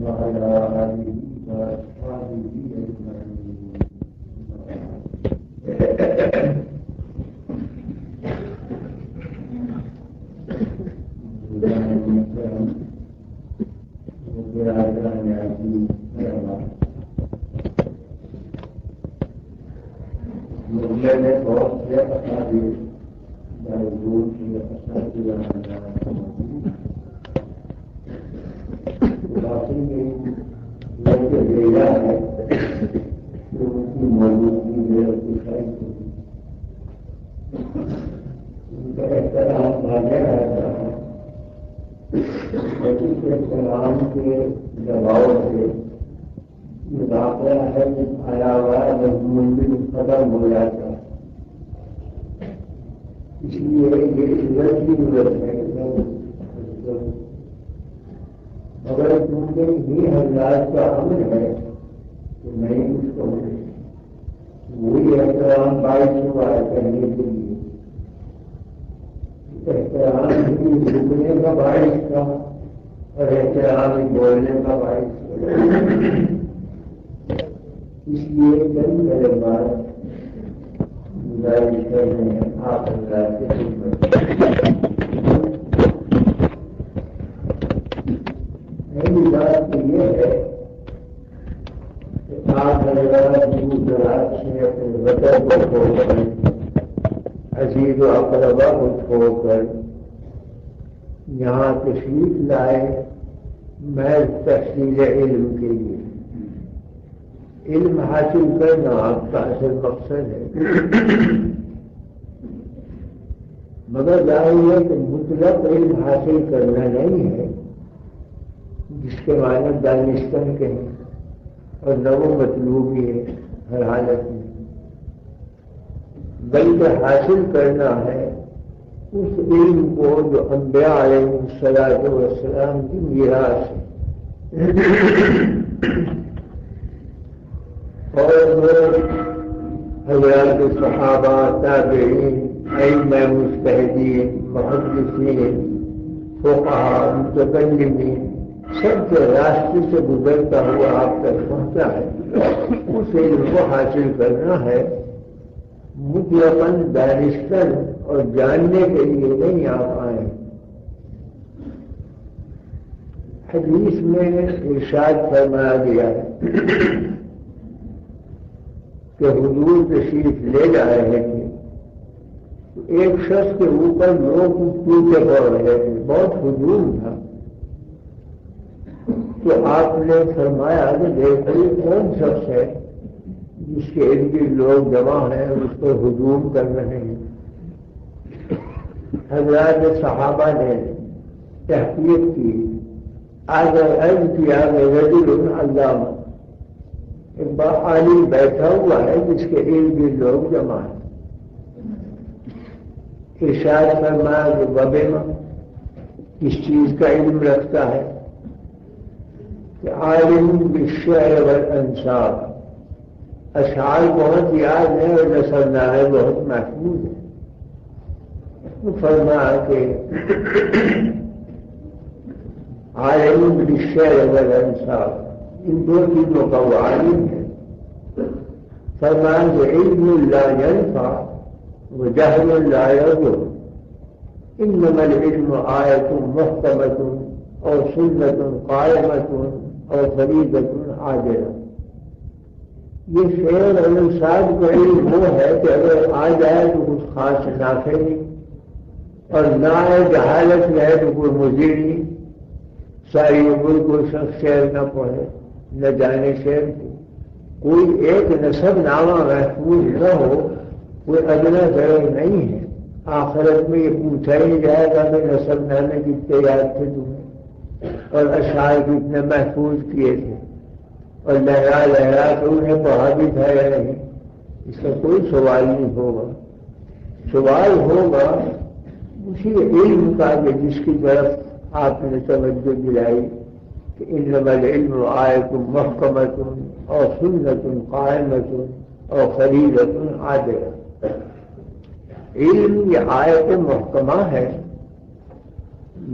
وعلى آله وأصحابه أجمعين. مجھے نے بہت سے احادیث موجود کی باقی یہ دیا ہے کہ ان کی موجودگی میرے دکھائی ان کا احترام مانا رہتا ہے. اس احترام کے دباؤ سے یہ واقعہ ہے کہ آیا ہوا مضمون بھی ختم ہو جاتا ہے. اس لیے یہ عزت کی ضرورت ہے. اگر چونکہ ہی حضرات کا امر ہے تو نہیں اس کو وہی احترام باعث ہوا ہے کہنے کے لیے. احترام ہی رکنے کا باعث تھا اور احترام ہی بولنے کا باعث تھا. اس لیے کئی میرے بات گزارش کر رہے ہیں آپ حضرات کے خدمت. میری بات تو یہ ہے کہ آپ حضرات دور دراز سے اپنے وطن کو چھوڑ کر عزیز و اقربا کو چھوڑ کر یہاں تشریف لائے محض تحصیل علم کے لیے. علم حاصل کرنا آپ کا اصل مقصد ہے، مگر ظاہر ہے کہ مطلق علم حاصل کرنا نہیں ہے جس کے معنی دانستن کے ہیں، اور نہ وہ مطلوبی ہے ہر حالت میں، بلکہ حاصل کرنا ہے اس علم کو جو انبیاء علیہ الصلوۃ والسلام کی میراث ہے. اور حضرات صحابہ، تابعین، ائمہ مجتہدین، محدثین، فقہاء، متکلمین سب کے راستے سے گزرتا ہوا آپ تک پہنچا ہے. اس علم کو حاصل کرنا ہے، مطلقاً دانستن اور جاننے کے لیے نہیں آپ آئے. حدیث میں ارشاد فرمایا گیا ہے کہ حضور تشریف لے جا رہے تھے تو ایک شخص کے اوپر لوگ پیچھے پڑ رہے تھے، بہت ہجوم تھا. تو آپ نے فرمایا کہ دیکھو یہ کون شخص ہے جس کے ارد گرد لوگ جمع ہیں اس پر ہجوم کر رہے ہیں. حضرات صحابہ نے تحقیق کی، آگے عرض کیا کہ رجل علامہ، ایک بڑا عالم بیٹھا ہوا ہے جس کے ارد گرد لوگ جمع ہیں. ارشاد فرمایا کہ وبما، کس چیز کا علم رکھتا ہے؟ کہ عالم بالشعر والانساب، اشعار بہت یاد ہے اور نثر نامے بہت محفوظ ہے. فرمایا کہ عالم بالشعر والانساب، ان دو چیزوں کا وہ عالم ہے. فرمایا کہ علم لا ينفع وجهل لا يضر، انما العلم آیۃ محکمۃ اور سنت قائمۃ اور فریضۃ عاجلہ. یہ شعر اور انساب کا علم وہ ہے کہ اگر آ جائے تو کچھ خاص نافع نہیں، اور نہ آئے جہالت میں ہے تو کوئی مضر نہیں. ساری عمر کوئی شخص شعر نہ پڑھے، نہ جانے شعر کو، کوئی ایک نسب نامہ محفوظ نہ ہو، کوئی ادنا ضرور نہیں ہے. آخرت میں یہ پوچھا ہی جائے گا کہ نسب نامے کتنے یاد تھے تمہیں، اور اشعار کتنے محفوظ کیے تھے، اور لہرا لہرا تو انہیں پڑھا بھی تھا یا نہیں. اس کا کوئی سوال نہیں ہوگا. سوال ہوگا اسی علم کا کہ جس کی طرف آپ نے توجہ دلائی کہ انما العلم آیۃ محکمۃ اور سنت قائمۃ اور فریضۃ عادلہ. علم یہ آیت محکمہ ہے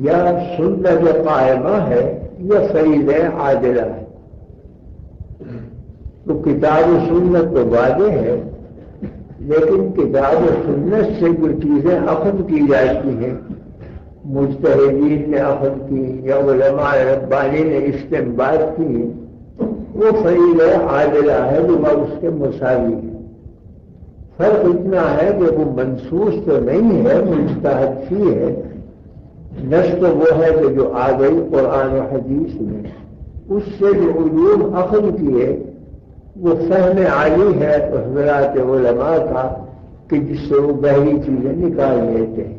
یا سنت قائمہ ہے، یہ فریضہ عادلہ ہے۔ تو کتاب و سنت تو واضح ہے، لیکن کتاب و سنت سے جو چیزیں اخذ کی جاتی ہیں، مجتہدین نے اخذ کی یا علماء ربانی نے استنباط کی، وہ فریضہ عادلہ ہے جو اس کے مساوی ہے۔ فرق اتنا ہے کہ وہ منسوخ تو نہیں ہے، مجتہد فی ہے۔ نص تو وہ ہے کہ جو آ گئی قرآن و حدیث میں، اس سے جو علوم اخذ کیے وہ فہم عالی ہے حضرات علماء کا، کہ جس سے وہ گہری چیزیں نکال لیتے ہیں۔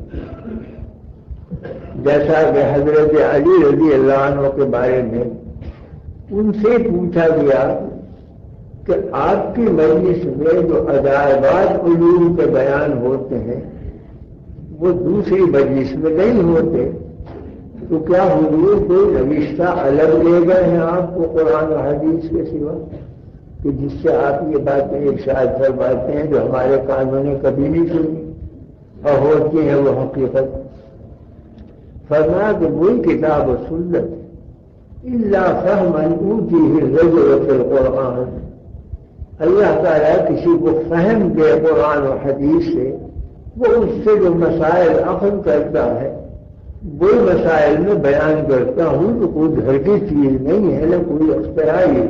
جیسا کہ حضرت علی رضی اللہ عنہ کے بارے میں ان سے پوچھا گیا کہ آپ کی مجلس میں جو عجائبات علوم کے بیان ہوتے ہیں وہ دوسری مجلس میں نہیں ہوتے، تو کیا حضور کوئی روشتہ الگ لے گئے ہیں آپ کو قرآن و حدیث کے سوا، کہ جس سے آپ یہ باتیں ارشاد فرماتے ہیں جو ہمارے کانوں نے کبھی نہیں سنی اور ہوتی ہیں وہ حقیقت؟ فرمایا کہ وہی کتاب و سنت الا فہما اوتیہ الرجل فی القرآن، اللہ تعالیٰ کسی کو فہم دے قرآن و حدیث سے، وہ اس سے جو مسائل اخذ کرتا ہے وہی مسائل میں بیان کرتا ہوں، تو کوئی گھر کی چیز نہیں ہے نہ کوئی اختراعی،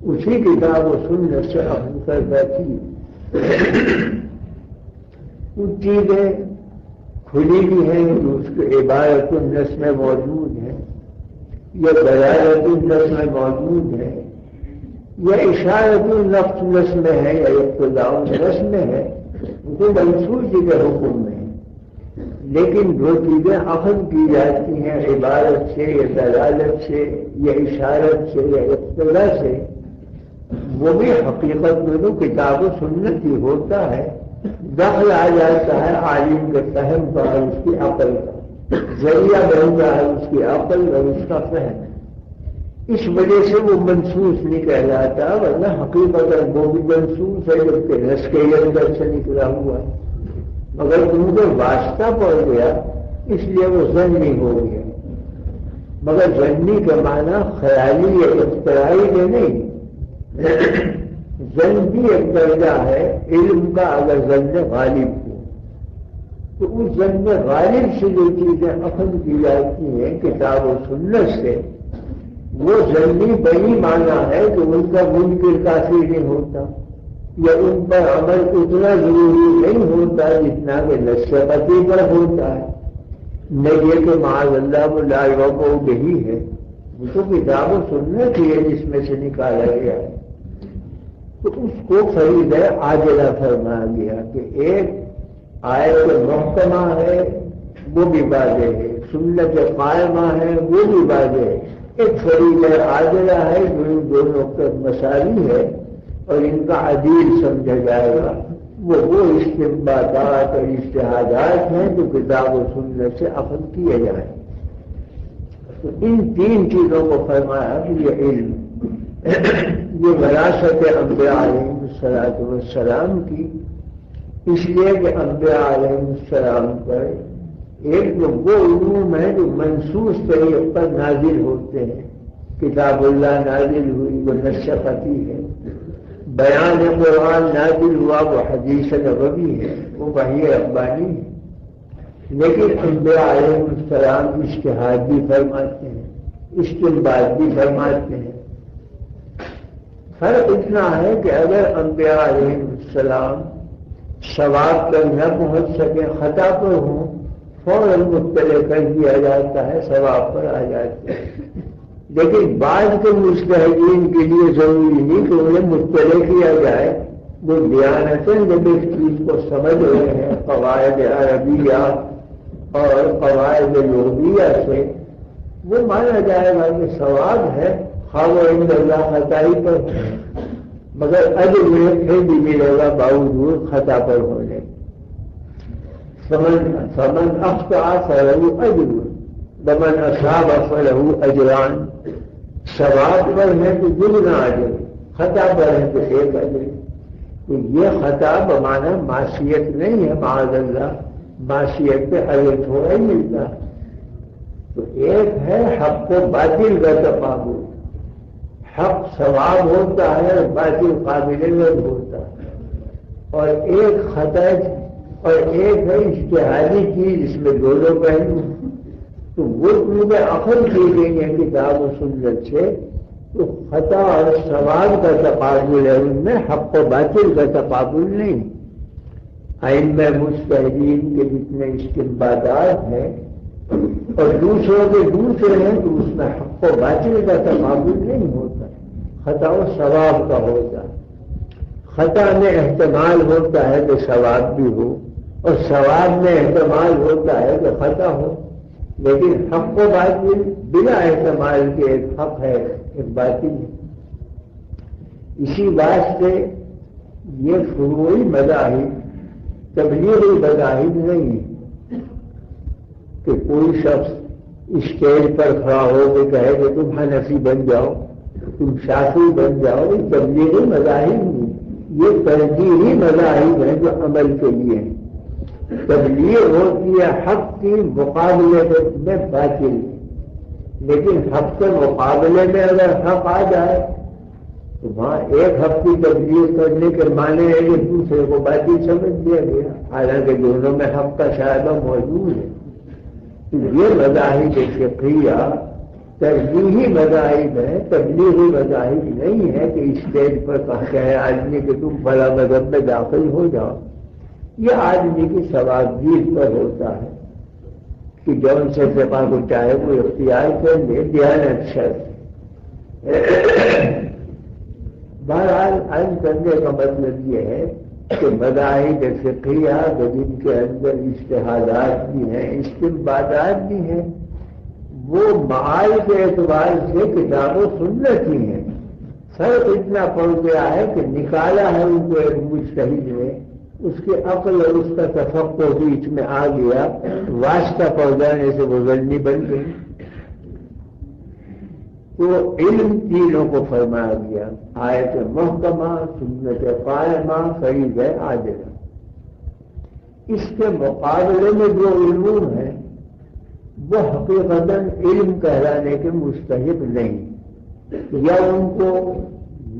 اسی کتاب و سنت سے اخذ کرتا تھی۔ کچھ چیزیں کھلی بھی ہیں جو اس کے عبارت النص میں موجود ہیں، یا دلالت النص میں موجود ہے، یا اشارت النص میں ہے، یا اقتضاء النص میں ہے، وہ منسوخ کے حکم میں ہے۔ لیکن جو چیزیں اخذ کی جاتی ہیں عبارت سے یا دلالت سے یا اشارت سے یا اقتضاء سے، وہ بھی حقیقت میں تو کتاب و سنت ہی ہوتا ہے۔ دخل آ جاتا ہے عالم کے فہم کا اور اس کی عقل کا، ذریعہ بنتا ہے اس کی عقل اور اس کا فہم، اس وجہ سے وہ منسوخ نہیں کہلاتا، ورنہ حقیقت وہ بھی منسوخ ہے جبکہ رس کے اندر سے نکلا ہوا ہے، مگر ان کو واسطہ پڑ گیا اس لیے وہ ظنی ہو گیا۔ مگر ظنی کا معنی خیالی یا اختراعی کے نہیں، ظن بھی ایک درجہ ہے علم کا۔ اگر ظن غالب ہو تو اس ظن غالب سے جو چیزیں اخذ کی جاتی ہیں کتاب و سنت سے، وہ ظنی بڑی معنی ہے کہ ان کا منکر کافی نہیں ہوتا، یا ان پر عمل اتنا ضروری نہیں ہوتا جتنا کہ نصیحتی پر ہوتا ہے۔ نہ یہ کہ معاذ اللہ وہ لا یوقع بہی ہے، وہ تو کتاب و سنت ہی ہے جس میں سے نکالا گیا ہے، تو اس کو فریضہ عاجلہ فرمایا گیا کہ ایک آیت محکمہ ہے وہ بھی واضح ہے، سنت قائمہ ہے وہ بھی واضح ہے، ایک فریضہ عاجلہ ہے جو ان دونوں کا مساوی ہے اور ان کا عدیل سمجھا جائے گا، وہ استنباطات اور اجتہادات ہیں جو کتاب و سنت سے اخذ کیے جائیں۔ تو ان تین چیزوں کو فرمایا کہ یہ علم، یہ وراثت انبیاء علیہ السلام کی، اس لیے کہ انبیاء علیہ السلام پر ایک جو وہ علوم ہے جو منصوص طریقے پر نازل ہوتے ہیں، کتاب اللہ نازل ہوئی وہ نسختی ہے، بیان قرآن نازل ہوا وہ حدیث نبوی ہے، وہ وحی ربانی ہے۔ لیکن انبیاء علیہ السلام اجتہاد بھی فرماتے ہیں، استنباط بھی فرماتے ہیں۔ فرق اتنا ہے کہ اگر انبیاء علیہ السلام صواب پر نہ پہنچ سکیں، خطا پر ہوں، فوراً مطلع کر دیا جاتا ہے، صواب پر آ جاتے ہیں۔ لیکن بعض کے مجتہدین کے لیے ضروری نہیں کہ انہیں مطلع کیا جائے، وہ دیانتاً جب اس چیز کو سمجھ رہے ہیں قواعد عربیہ اور قواعد لغویہ سے، وہ مانا جائے گا کہ ثواب ہے، خواہ وہ عند اللہ خطائی پر ہو، مگر اجر میں پھر بھی ملے گا باوجود خطا پر ہونے۔ فمن اخطأ فلہ اجر ومن اصاب فلہ اجران، ثواب پر ہے تو دگنا اجر، خطا پر ہے تو ایک اجر۔ تو یہ خطا بمعنی معصیت نہیں ہے، معاذ اللہ، معصیت پہ اجر تھوڑا ہی ملتا ہے۔ تو ایک ہے حق و باطل کا تقابل، حق ثواب ہوتا ہے اور باطل قابل رد ہوتا ہے، اور ایک خطا اور ایک ہے اجتہادی چیز، اس میں دونوں پہلو، تو وہ علوم عقل کی گئی ہے کتاب و سنت سے، تو خطا اور ثواب کا تقابل ہے، ان میں حق و باطل کا تقابل نہیں۔ ائمہ مجتہدین کے جتنے استنباطات ہیں اور دوسروں کے دوسرے ہیں، تو اس میں حق و باطل کا تقابل نہیں ہوتا، خطا و ثواب کا ہوتا ہے۔ خطا میں احتمال ہوتا ہے کہ ثواب بھی ہو، اور ثواب میں احتمال ہوتا ہے کہ خطا ہو، لیکن حق و باطل بلا احتمال کے ایک حق ہے ایک باطل ہے۔ اسی بات سے یہ فروعی مذاہب تبلیغی مذاہب نہیں ہے کہ کوئی شخص اسٹیج پر کھڑا ہو کے کہے کہ تم حنفی بن جاؤ، تم شافعی بن جاؤ، یہ تبلیغی مذاہب نہیں، یہ ترجیحی مذاہب ہیں جو عمل کے لیے ہیں۔ تبلیغ ہوتی ہے حق کی مقابلے میں باطل، لیکن حق کے مقابلے میں اگر حق آ جائے تو وہاں ایک حق کی تبلیغ کرنے کے معنی ہے کہ دوسرے کو باطل سمجھ دیا گیا، حالانکہ دونوں میں حق کا شائبہ موجود ہے۔ تو یہ مذاہب فقہیہ ترجیحی مذاہب ہیں، تبلیغی مذاہب نہیں ہے کہ اسٹیج پر کہتا ہے آدمی کہ تم فلاں مذہب میں داخل ہو جاؤ۔ یہ آدمی کی ثوابدید پر ہوتا ہے کہ جون سے فقہ کو چاہے وہ اختیار کر لے، دیانت شرط۔ بہرحال عرض کرنے کا مطلب یہ ہے کہ مذاہب فقہیہ جن کے اندر اجتہادات بھی ہیں، استنباطات بھی ہیں، وہ معال کے اعتبار سے کتاب و سنت ہی ہیں۔ فرق اتنا پڑ گیا ہے کہ نکالا ہے ان کو ایک مجتہد نے، اس کی عقل اور اس کا تفقہ بیچ میں آ گیا، واسطہ پڑ جانے سے وہ غلطی بن گئی۔ تو علم تینوں کو فرمایا گیا، آیت محکمہ، سنت قائمہ، فریضہ عادلہ۔ اس کے مقابلے میں جو علوم ہیں وہ حقیقتاً علم کہلانے کے مستحق نہیں، یا ان کو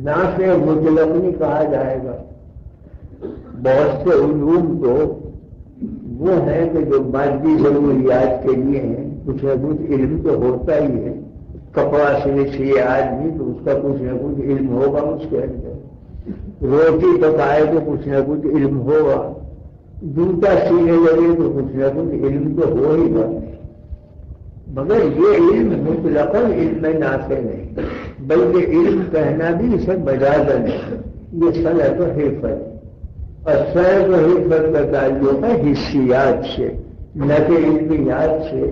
نافع مطلق نہیں کہا جائے گا۔ بہت سے علوم تو وہ ہیں کہ جو مادی ضروریات کے لیے ہیں، کچھ نہ کچھ علم تو ہوتا ہی ہے۔ کپڑا سلے آدمی تو اس کا کچھ نہ کچھ علم ہوگا اس کے اندر، روٹی پکائے تو کچھ نہ کچھ علم ہوگا، جوتا سینے لگے تو کچھ نہ کچھ علم تو ہو ہی گا، مگر یہ علم مطلقاً علم نافع نہیں، بلکہ علم کہنا بھی اسے مجازاً ہے۔ یہ صنعت و حرفت، اور صنعت و حرفت کا تعلق ہے حسیات سے، نہ کہ علمیات سے۔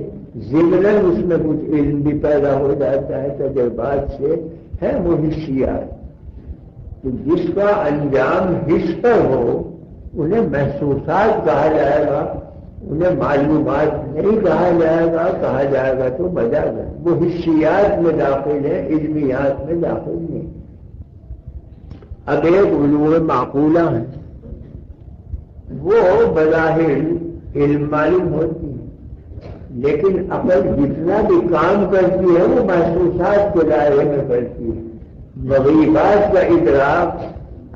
ضمناً اس میں کچھ علم بھی پیدا ہو جاتا ہے تجربات سے، ہے وہ حسیات۔ تو جس کا انجام حس پر ہو انہیں محسوسات کہا جائے گا، انہیں معلومات نہیں کہا جائے گا، کہا جائے گا تو مجاز ہے، وہ حسیات میں داخل ہے، علمیات میں داخل نہیں۔ اب ایک علوم معقولہ ہے، وہ بظاہر علم معلوم ہوتی ہے، لیکن عقل جتنا بھی کام کرتی ہے وہ محسوسات کے دائرے میں کرتی ہے۔ مغیبات کا ادراک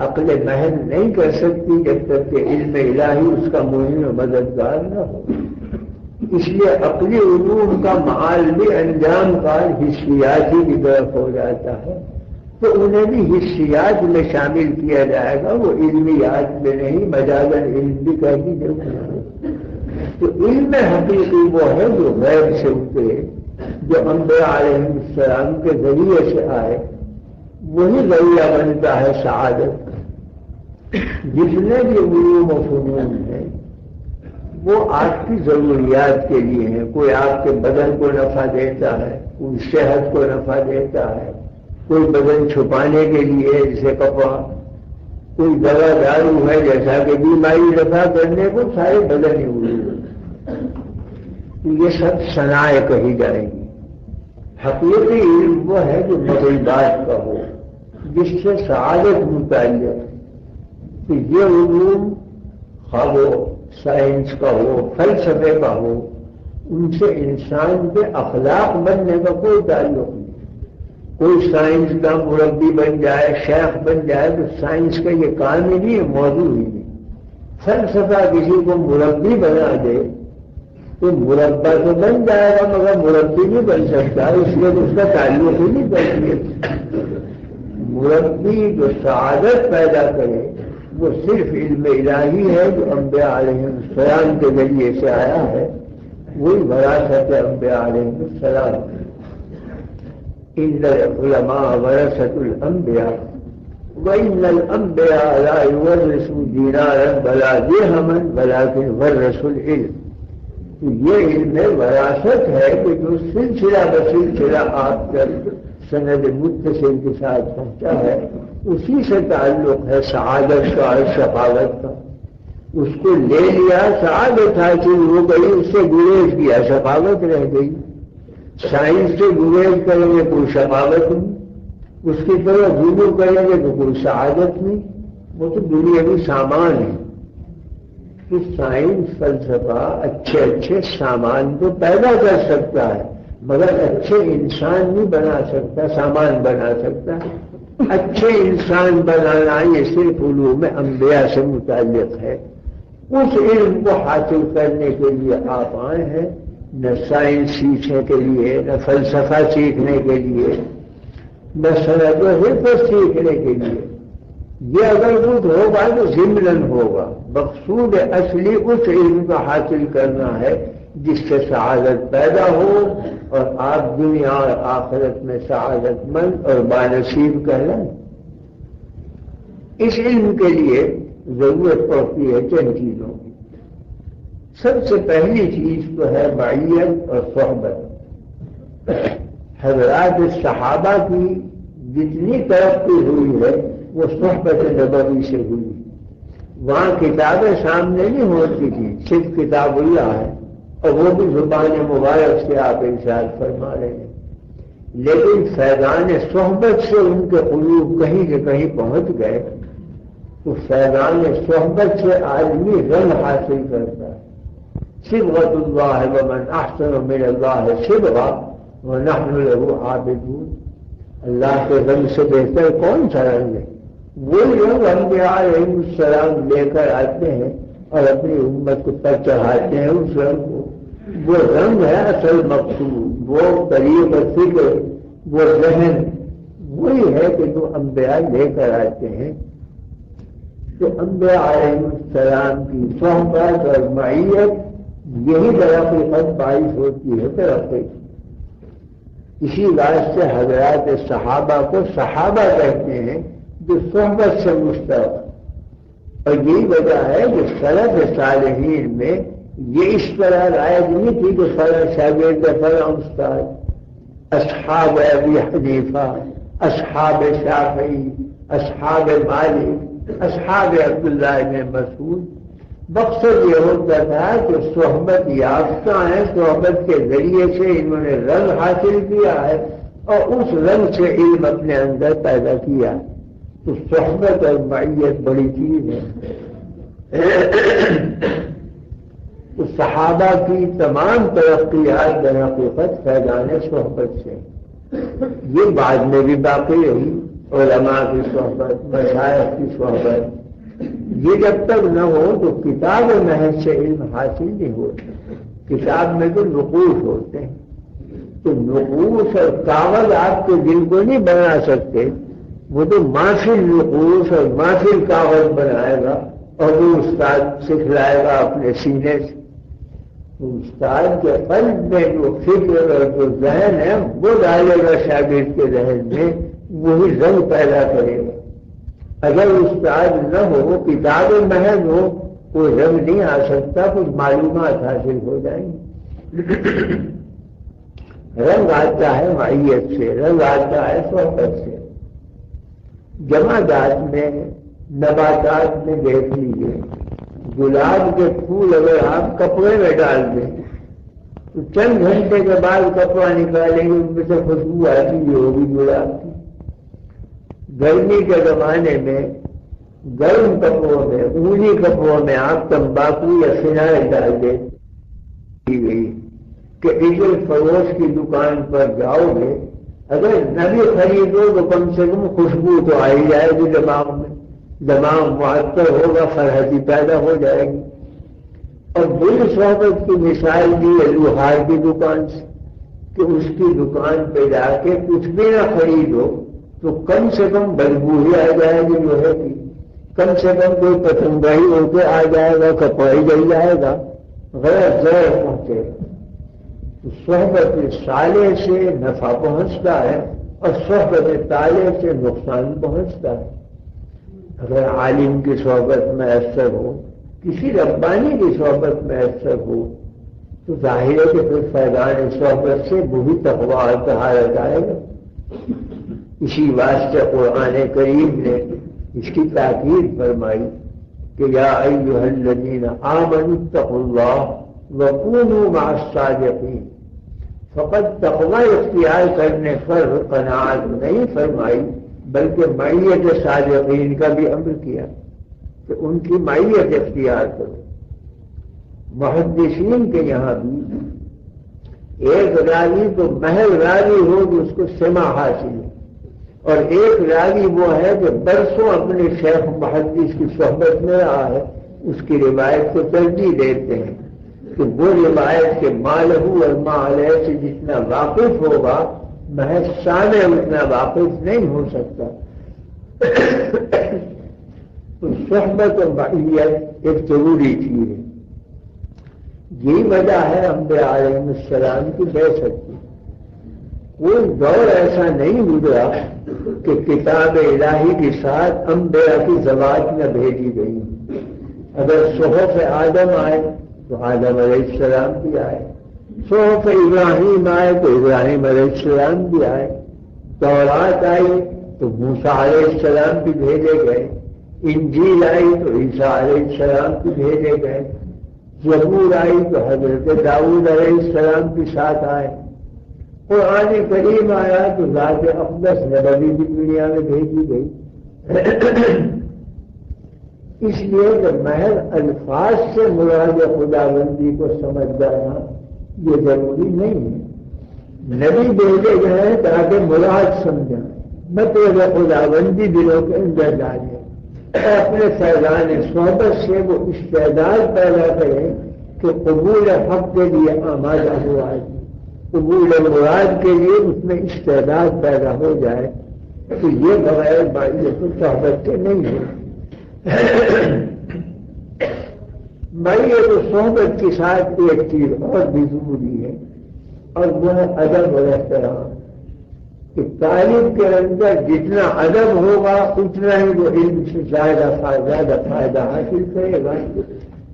عقل محض نہیں کر سکتی جب تک کہ علم الہی اس کا معین و مددگار نہ ہو۔ اس لیے عقلی علوم کا معال بھی انجام کار حسیاتی کی طرف ہو جاتا ہے، تو انہیں بھی حسیات میں شامل کیا جائے گا، وہ علمیات میں نہیں، مجازاً علم بھی کہہ دیجیے۔ تو علم حقیقی وہ ہے جو غیب سے اترے، جو انبیاء علیہ السلام کے ذریعے سے آئے، وہی ذریعہ بنتا ہے سعادت۔ جتنے بھی علوم و فنون ہیں وہ آپ کی ضروریات کے لیے ہیں، کوئی آپ کے بدن کو نفع دیتا ہے، کوئی صحت کو نفع دیتا ہے، کوئی بدن چھپانے کے لیے جیسے کپڑا، کوئی دوا دارو ہے جیسا کہ بیماری رفع کرنے کو، سارے بدن ہی علوم۔ یہ سب صنائع کہی جائیں گی۔ حقیقی علم وہ ہے جو مغیبات کا ہو، جس سے سعادت متعلق ہے۔ کہ یہ علوم خواہ وہ سائنس کا ہو، فلسفے کا ہو، ان سے انسان کے اخلاق بننے کا کوئی تعلق نہیں۔ کوئی سائنس کا مربی بن جائے، شیخ بن جائے تو سائنس کا یہ کام ہی نہیں ہے، موضوع ہی نہیں۔ فلسفہ کسی کو مربی بنا دے تو مربع تو بن جائے گا مگر مربی نہیں بن سکتا، اس لیے اس کا تعلق ہی نہیں بنتی۔ مربی جو سعادت پیدا کرے وہ صرف علم الہی ہے جو انبیاء علیہ السلام کے ذریعے سے آیا ہے، وہی وراثت انبیاء علیہ السلام۔ ان العلماء ورثۃ الانبیاء وان الانبیاء لا يورثوا دینارا ولا درہما ولکن ورثوا العلم۔ تو یہ علم وراثت ہے کہ جو سلسلہ بسلسلہ آپ تک سند متصل کے ساتھ پہنچا ہے، اسی سے تعلق ہے سعادت کا اور شقاوت کا۔ اس کو لے لیا، سعادت حاصل ہو گئی، اس سے گریز کیا، شقاوت رہ گئی۔ سائنس سے گریز کریں گے کوئی شقاوت نہیں، اس کی طرف رجوع کریں گے تو کوئی سعادت نہیں، وہ تو دنیاوی سامان ہے۔ کہ سائنس فلسفہ اچھے اچھے سامان تو پیدا کر سکتا ہے مگر اچھے انسان نہیں بنا سکتا، سامان بنا سکتا ہے۔ اچھے انسان بنانا یہ صرف علوم انبیاء سے متعلق ہے۔ اس علم کو حاصل کرنے کے لیے آپ آئے ہیں، نہ سائنس سیکھنے کے لیے، نہ فلسفہ سیکھنے کے لیے، نہ سند و حفظ سیکھنے کے لیے۔ یہ اگر کچھ ہوگا تو ضمن ہوگا، مقصود اصلی اس علم کا حاصل کرنا ہے جس سے سعادت پیدا ہو اور آپ دنیا اور آخرت میں سعادت مند اور بانصیب کہلائیں۔ اس علم کے لیے ضرورت پڑتی ہے چند چیزوں کی۔ سب سے پہلی چیز تو ہے معیت اور صحبت۔ حضرات صحابہ کی جتنی ترقی ہوئی ہے وہ صحبت نبوی سے ہوئی۔ وہاں کتابیں سامنے نہیں ہوتی تھی، صرف کتاب اللہ ہے اور وہ بھی زبان مبارک سے آپ ارشاد فرما رہے ہیں، لیکن فیضان صحبت سے ان کے قلوب کہیں سے کہیں پہنچ گئے۔ تو فیضان صحبت سے آدمی رنگ حاصل کرتا ہے۔ صبغۃ اللہ ومن احسن من اللہ صبغہ ونحن له عابدون۔ اللہ کے رنگ سے بہتر کون سا رنگ ہے؟ وہی رنگ انبیاء علیہ السلام لے کر آتے ہیں اور اپنی امت کو پر چڑھاتے ہیں اس رنگ کو۔ وہ رنگ ہے اصل مقصود، وہ طریق فکر، وہ ذہن وہی ہے کہ جو انبیاء لے کر آتے ہیں۔ تو انبیاء علیہ السلام کی صحبت اور معیت یہی ترقی قد باعث ہوتی ہے ترقی۔ اسی بات سے حضرات صحابہ کو صحابہ کہتے ہیں جو صحبت سے مشترک، اور یہی وجہ ہے کہ سلف صالحین میں یہ اس طرح رائج نہیں تھی کہ فلاں شاگرد فلاں استاد۔ اصحاب ابی حنیفہ، اصحاب شافعی، اصحاب مالک، اصحاب عبداللہ بن مسعود، مقصد یہ ہوتا تھا کہ صحبت یافتہ ہیں، صحبت کے ذریعے سے انہوں نے رنگ حاصل کیا ہے اور اس رنگ سے علم اپنے اندر پیدا کیا۔ تو صحبت اور معیت بڑی چیز ہے۔ تو صحابہ کی تمام ترقیات در حقیقت فیضان صحبت سے، یہ بعد میں بھی باقی رہی۔ علماء کی صحبت، مشائخ کی صحبت، یہ جب تک نہ ہو تو کتاب محض سے علم حاصل نہیں ہوتا۔ کتاب میں تو نقوش ہوتے ہیں، تو نقوش اور کاغذ آپ کے دل کو نہیں بنا سکتے، وہ تو محفل نقوش اور محفل کاغذ بنائے گا اور وہ استاد سکھلائے گا اپنے سینے سے۔ تو استاد کے قلب میں جو فکر اور جو ذہن ہے وہ ڈالے گا شاگرد کے ذہن میں، وہی رنگ پیدا کرے گا۔ اگر استاد نہ ہو، کتاب محض ہو، کوئی رنگ نہیں آ سکتا، کچھ معلومات حاصل ہو جائیں گی۔ رنگ آتا ہے معیت سے، رنگ آتا ہے صحبت سے۔ جمادات میں، نباتات میں دیکھ لیجیے، گلاب کے پھول اگر آپ کپڑے میں ڈال دیں تو چند گھنٹے کے بعد کپڑا نکالیں گے، ان میں سے خوشبو آتی ہوگی گلاب کی۔ گرمی کے زمانے میں گرم کپڑوں میں، اونی کپڑوں میں آپ تمباکو یا فنائل ڈال دیں گئی کہ عجل فروش کی دکان پر جاؤ گے، اگر نہ بھی خریدو تو کم سے کم خوشبو تو آئی جائے گی دماغ میں، دماغ معطر ہوگا، فرحتی پیدا ہو جائے گی۔ اور بری صحبت کی مثال دی ہے لوہار کی دکان سے، کہ اس کی دکان پہ جا کے کچھ بھی نہ خریدو تو کم سے کم بدبو ہی آ جائے گی لوہے کی، کم سے کم کوئی پتنگا ہی ہو کے آ جائے گا، کپڑا ہی جل جائے گا، غیر زہر پہنچے گا۔ تو صحبت صالح سے نفع پہنچتا ہے اور صحبت طالح سے نقصان پہنچتا ہے۔ اگر عالم کی صحبت میں اثر ہو، کسی ربانی کی صحبت میں اثر ہو، تو ظاہر ہے کہ پھر فیضان صحبت سے وہی تقویٰ اور طہارت آئے گا۔ اسی واسطے قرآن کریم نے اس کی تاکید فرمائی کہ یا ایھا الذین آمنوا اتقوا اللہ وکونوا مع الصادقین۔ فقط تقویٰ اختیار کرنے پر قناعت نہیں فرمائی، بلکہ معیت صادقین کا بھی امر کیا کہ ان کی معیت اختیار کرو۔ محدثین کے یہاں بھی ایک راوی تو محض راوی ہو کہ اس کو سماع حاصل ہے، اور ایک راوی وہ ہے کہ برسوں اپنے شیخ محدث کی صحبت میں رہا ہے، اس کی روایت کو ترجیح دیتے ہیں کہ وہ روایت کے ما لہو اور ما علیہ سے جتنا واقف ہوگا محض سامع اتنا واقف نہیں ہو سکتا۔ تو صحبت اور معیت ایک ضروری چیز ہے۔ یہی وجہ ہے انبیاء علیہ السلام کی بعثت کی۔ کوئی دور ایسا نہیں گزرا کہ کتاب الہی کے ساتھ انبیاء کی زبان نہ بھیجی گئی۔ اگر صحف آدم آئے تو آدم علیہ السلام بھی آئے، صحف ابراہیم آئے تو ابراہیم علیہ السلام بھی آئے، تورات آئی تو موسیٰ علیہ السلام بھی بھیجے گئے، انجیل آئی تو عیسیٰ علیہ السلام بھی بھیجے گئے، زبور آئی تو حضرت داؤد علیہ السلام کے ساتھ آئے، قرآن کریم آیا تو ذات اقدس نبوی بھی دنیا میں بھیجی گئی۔ اس لیے کہ محض الفاظ سے مراد خداوندی کو سمجھ جانا یہ ضروری نہیں ہے۔ نبی بھیجے گئے ہیں تاکہ مراد سمجھیں، مطلب خداوندی دلوں کے اندر ڈالے، اپنے فیضان صحبت سے وہ استعداد پیدا کریں کہ قبول حق کے لیے آمادہ ہوا ہے، قبول مراد کے لیے اس میں استعداد پیدا ہو جائے، تو یہ بغیر معیت صحبت کے نہیں ہے۔ معیت صحبت کے ساتھ ایک چیز اور بھی ضروری ہے، اور وہ ہے ادب اور احترام، کہ طالب کے اندر جتنا ادب ہوگا اتنا ہی وہ علم سے زیادہ فائدہ حاصل کرے گا۔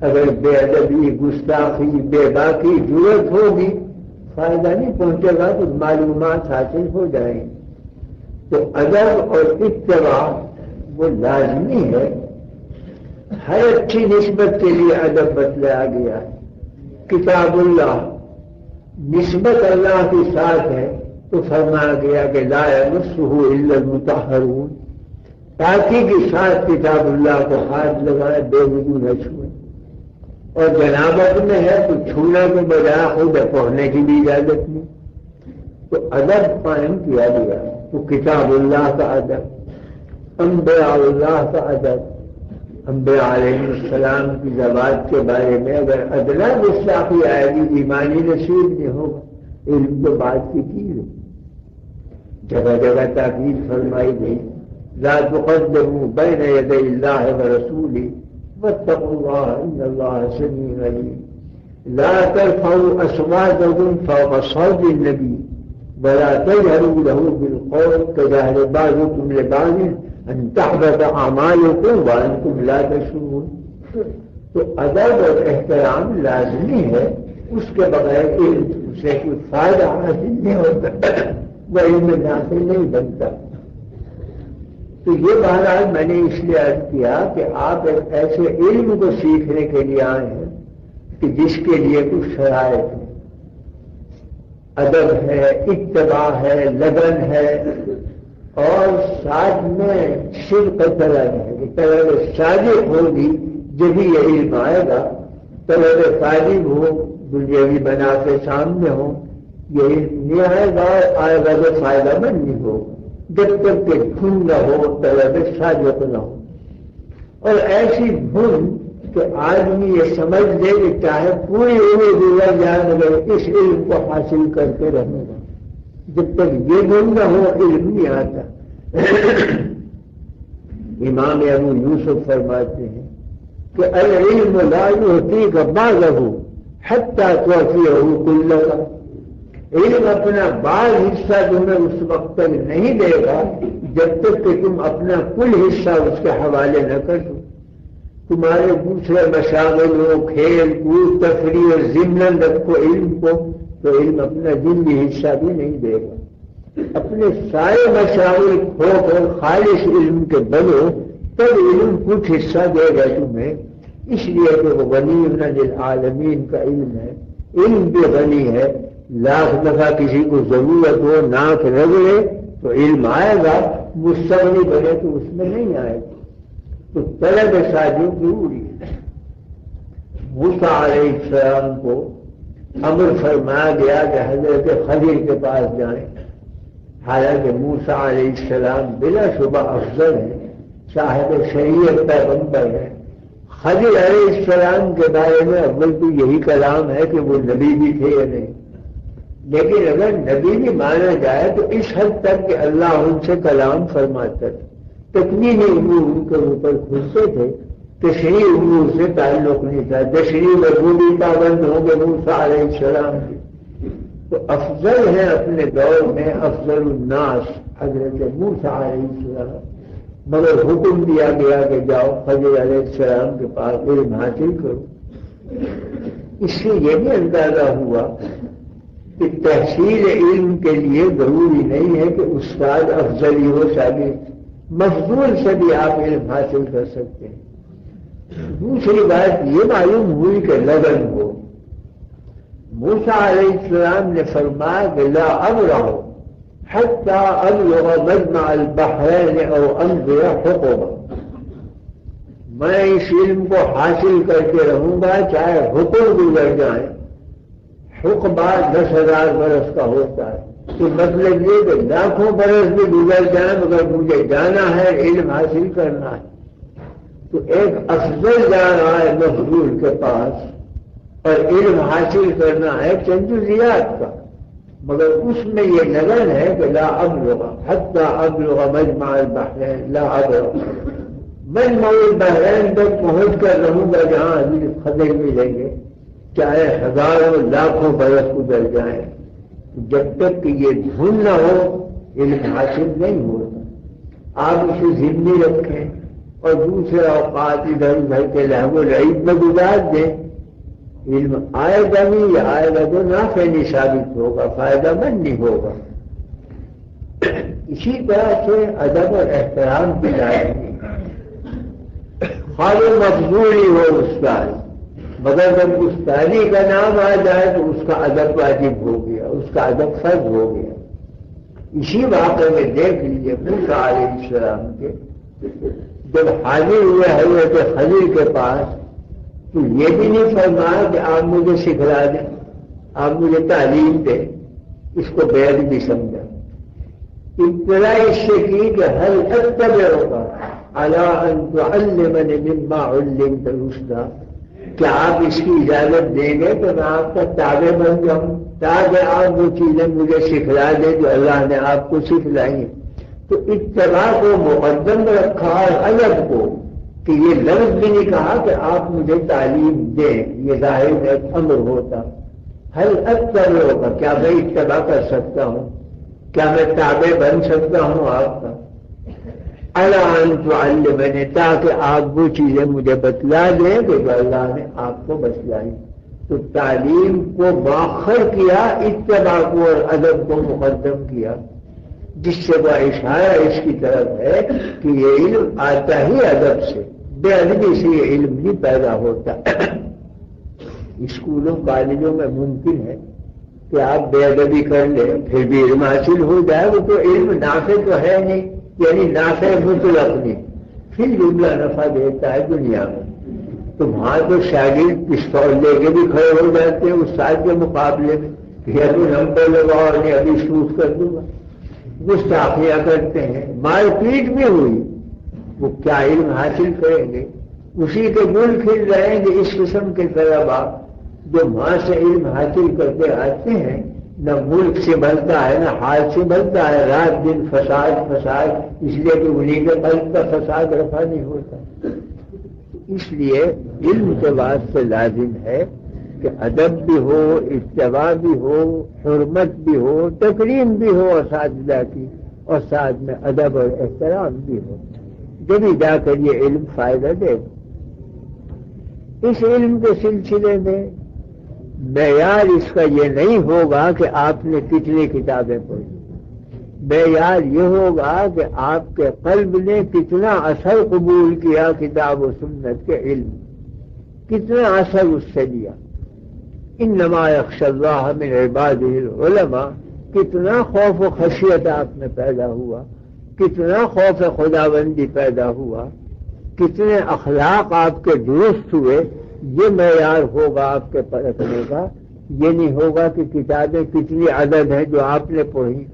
اگر بے ادبی، گستاخی، بے باکی جرت ہوگی فائدہ نہیں پہنچے گا، تو معلومات حاصل ہو جائیں گی۔ تو ادب اور اتباع وہ لازمی ہے۔ ہر اچھی نسبت کے لیے ادب بتلایا گیا ہے۔ کتاب اللہ نسبت اللہ کے ساتھ ہے تو فرمایا گیا کہ لا یمسہ الا المطہرون، پاکی کے ساتھ کتاب اللہ کو ہاتھ لگائے، بے وضو نہ چھوئے، اور جنابت میں ہے تو چھونے کے بجائے خود پڑھنے کی بھی اجازت نہیں، تو ادب قائم کیا گیا۔ تو کتاب اللہ کا ادب، انبیاء اللہ کا ادب، انبیاء علیہ السلام کی ذوات کے بارے میں اگر ادنا گستاخی آئے گی ایمانی نصیب نہیں ہوگا۔ علم تو بات کی چیز ہے، جگہ جگہ تاکید فرمائی گئی، لا تقدموا بین یدی اللہ ورسولہ واتقوا اللہ ان اللہ سمیع علیم، لا ترفعوا اصواتکم فوق صوت النبی ولا تجهروا له بالقول كجهر بعضكم لبعض ان تحبط اعمالكم وانتم لا تشعرون۔ تو ادب اور احترام لازمی ہے، اس کے بغیر علم سے کوئی فائدہ حاصل نہیں ہوتا، وہ علم نافع نہیں بنتا۔ تو یہ بہرحال میں نے اس لیے عرض کیا کہ آپ ایک ایسے علم کو سیکھنے کے لیے آئے ہیں کہ جس کے لیے کچھ شرائط ہے، ادب ہے، اتباع ہے، لگن ہے، اور ساتھ میں صدق طلب ہے کہ طلب صادق ہوگی جبھی یہ علم آئے گا، طلب طالب ہو دنیاوی بنا کے سامنے ہوں، یہ نہیں آئے گا تو فائدہ مند نہیں ہو جب تک کہ دھن نہ ہو، طلب صادق نہ ہو۔ اور ایسی دھن کہ آدمی یہ سمجھ لے کہ چاہے پوری عمر گزر جائے مگر اس علم کو حاصل کر کے رہے گا، جب تک یہ دھن نہ ہو علم نہیں آتا۔ امام ابو یوسف فرماتے ہیں کہ العلم لا یعطیک بعضہ حتی تعطیہ کلہ، علم اپنا بعض حصہ تمہیں اس وقت تک نہیں دے گا جب تک کہ تم اپنا کل حصہ اس کے حوالے نہ کر دو۔ تمہارے دوسرے مشاغل ہو، کھیل کود تفریح اور ضمن رکھو علم کو، تو علم اپنا ذمہ حصہ بھی نہیں دے گا۔ اپنے سارے مشاغل کھو کر خالص علم کے بنو، تب علم کچھ حصہ دے گا تمہیں، اس لیے کہ وہ غنی للعالمین کا علم ہے، علم بھی غنی ہے۔ لاکھ دفعہ کسی کو ضرورت ہو ناک رگڑے تو علم آئے گا، مستغنی بنے تو اس میں نہیں آئے گا۔ تو طلب صادق ضروری ہے۔ موسیٰ علیہ السلام کو امر فرمایا گیا کہ حضرت خضر کے پاس جائیں، حالانکہ موسیٰ علیہ السلام بلا شبہ افضل ہے، صاحب شریعت پیغمبر ہے۔ خضر علیہ السلام کے بارے میں اول تو یہی کلام ہے کہ وہ نبی بھی تھے یا نہیں، لیکن اگر نبی بھی مانا جائے تو اس حد تک کہ اللہ ان سے کلام فرماتا تھا، تکمیلی امور ان کے اوپر کھلتے تھے، تشریعی امور سے تعلق نہیں تھا، تشریعی وجودی پابند ہوں گے موسیٰ علیہ السلام کی۔ تو افضل ہے اپنے دور میں افضل الناس حضرت موسیٰ علیہ السلام، مگر حکم دیا گیا کہ جاؤ خضر علیہ السلام کے پاس علم حاصل کرو۔ اس سے یہ بھی اندازہ ہوا کہ تحصیل علم کے لیے ضروری نہیں ہے کہ استاد افضل ہی ہو، شاگرد مفضول سے بھی آپ علم حاصل کر سکتے ہیں۔ دوسری بات یہ معلوم ہوئی کہ لگن ہو۔ موسیٰ علیہ السلام نے فرمایا کہ لا ابرح حتی ابلغ مجمع البحرین او امضی حقبہ، میں اس علم کو حاصل کر کے رہوں گا چاہے حقوق گزر جائیں۔ حقبہ 10,000 برس کا ہوتا ہے، تو مطلب یہ کہ لاکھوں برس بھی گزر جائیں مگر مجھے جانا ہے، علم حاصل کرنا ہے۔ تو ایک افضل جا رہا ہے مفضول کے پاس اور علم حاصل کرنا ہے چنجزیات کا، مگر اس میں یہ لگن ہے کہ لا ابلغ حتی ابلغ مجمع البحرین، لا ابلغ مجمع البحرین تک پہنچ کر رہوں گا جہاں حضرت خضر ملیں گے، چاہے ہزاروں لاکھوں برس گزر جائیں۔ جب تک کہ یہ دھن نہ ہو علم حاصل نہیں ہوتا۔ آپ اسے ذمہ رکھیں اور دوسرے اوقات ادھر ادھر کے لہو و لعب میں گزار دیں، علم آئے گا نہیں، یا آئے گا تو نافع نہیں ثابت ہوگا، فائدہ مند نہیں ہوگا۔ اسی طرح سے ادب اور احترام کی لازمی خالی مفضولی ہو استاد، مگر جب استادی کا نام آ جائے تو اس کا ادب واجب ہو گیا، اس کا ادب فرض ہو گیا۔ اسی واقعے میں دیکھ لیجیے موسیٰ علیہ السلام کے جب حاضر ہوئے حضرت خضر کے پاس تو یہ بھی نہیں فرمایا کہ آپ مجھے سکھلا دیں، آپ مجھے تعلیم دیں، اس کو بیعت بھی سمجھا۔ ابتدا اس سے کی کہ هل اتبعک علی ان تعلمنی مما علمت رشدا، کیا آپ اس کی اجازت دیں گے تو میں آپ کا تابع بن جاؤں تاکہ آپ وہ چیزیں مجھے سکھلا دیں جو اللہ نے آپ کو سکھلائی ہیں۔ تو اتباع کو مقدم رکھا اور ادب کو، کہ یہ لفظ بھی نہیں کہا کہ آپ مجھے تعلیم دیں، یہ ظاہر میں ایک امر ہوتا۔ هل اتبعک، کیا میں اتباع کر سکتا ہوں، کیا میں تابع بن سکتا ہوں آپ کا، علی ان تعلمنی، تاکہ آپ وہ چیزیں مجھے بتلا دیں کہ جو اللہ نے آپ کو بتلائی۔ تو تعلیم کو مؤخر کیا، اتباع کو اور ادب کو مقدم کیا، جس سے وہ اشارہ اس کی طرف ہے کہ یہ علم آتا ہی ادب سے، بے ادبی سے یہ علم نہیں پیدا ہوتا۔ اسکولوں کالجوں میں ممکن ہے کہ آپ بے ادبی کر لیں پھر بھی علم حاصل ہو جائے، وہ تو علم نافع تو ہے نہیں، یعنی نافع مطلق نہیں، پھر جملہ نفع دیتا ہے دنیا میں۔ تو وہاں تو شاگرد پستول لے کے بھی کھڑے ہو جاتے ہیں استاد کے مقابلے میں کہ ابھی نمبر لگاؤ اور میں ابھی شوٹ کر دوں گا، گستاخیاں کرتے ہیں، مار پیٹ بھی ہوئی، وہ کیا علم حاصل کریں گے؟ اسی کے گل کھل رہے کہ اس قسم کے طلباء جو وہاں سے علم حاصل کرتے آتے ہیں، نہ ملک سے بنتا ہے نہ حال سے بنتا ہے، رات دن فساد فساد، اس لیے کہ انہیں کے قلب کا فساد رفع نہیں ہوتا۔ اس لیے علم کے بعد سے لازم ہے کہ ادب بھی ہو، اتباع بھی ہو، حرمت بھی ہو، تکریم بھی ہو اساتذہ کی، اور ساتھ میں ادب اور احترام بھی ہو، جبھی جا کر یہ علم فائدہ دے۔ اس علم کے سلسلے میں معیار اس کا یہ نہیں ہوگا کہ آپ نے کتنی کتابیں پڑھی، معیار یہ ہوگا کہ آپ کے قلب نے کتنا اثر قبول کیا کتاب و سنت کے علم، کتنا اثر اس سے لیا۔ انما یخشی اللہ من عبادہ العلماء، کتنا خوف و خشیت آپ میں پیدا ہوا، کتنا خوف خداوندی پیدا ہوا، کتنے اخلاق آپ کے درست ہوئے، یہ معیار ہوگا آپ کے پرکھنے کا۔ یہ نہیں ہوگا کہ کتابیں کتنی عدد ہیں جو آپ نے پڑھی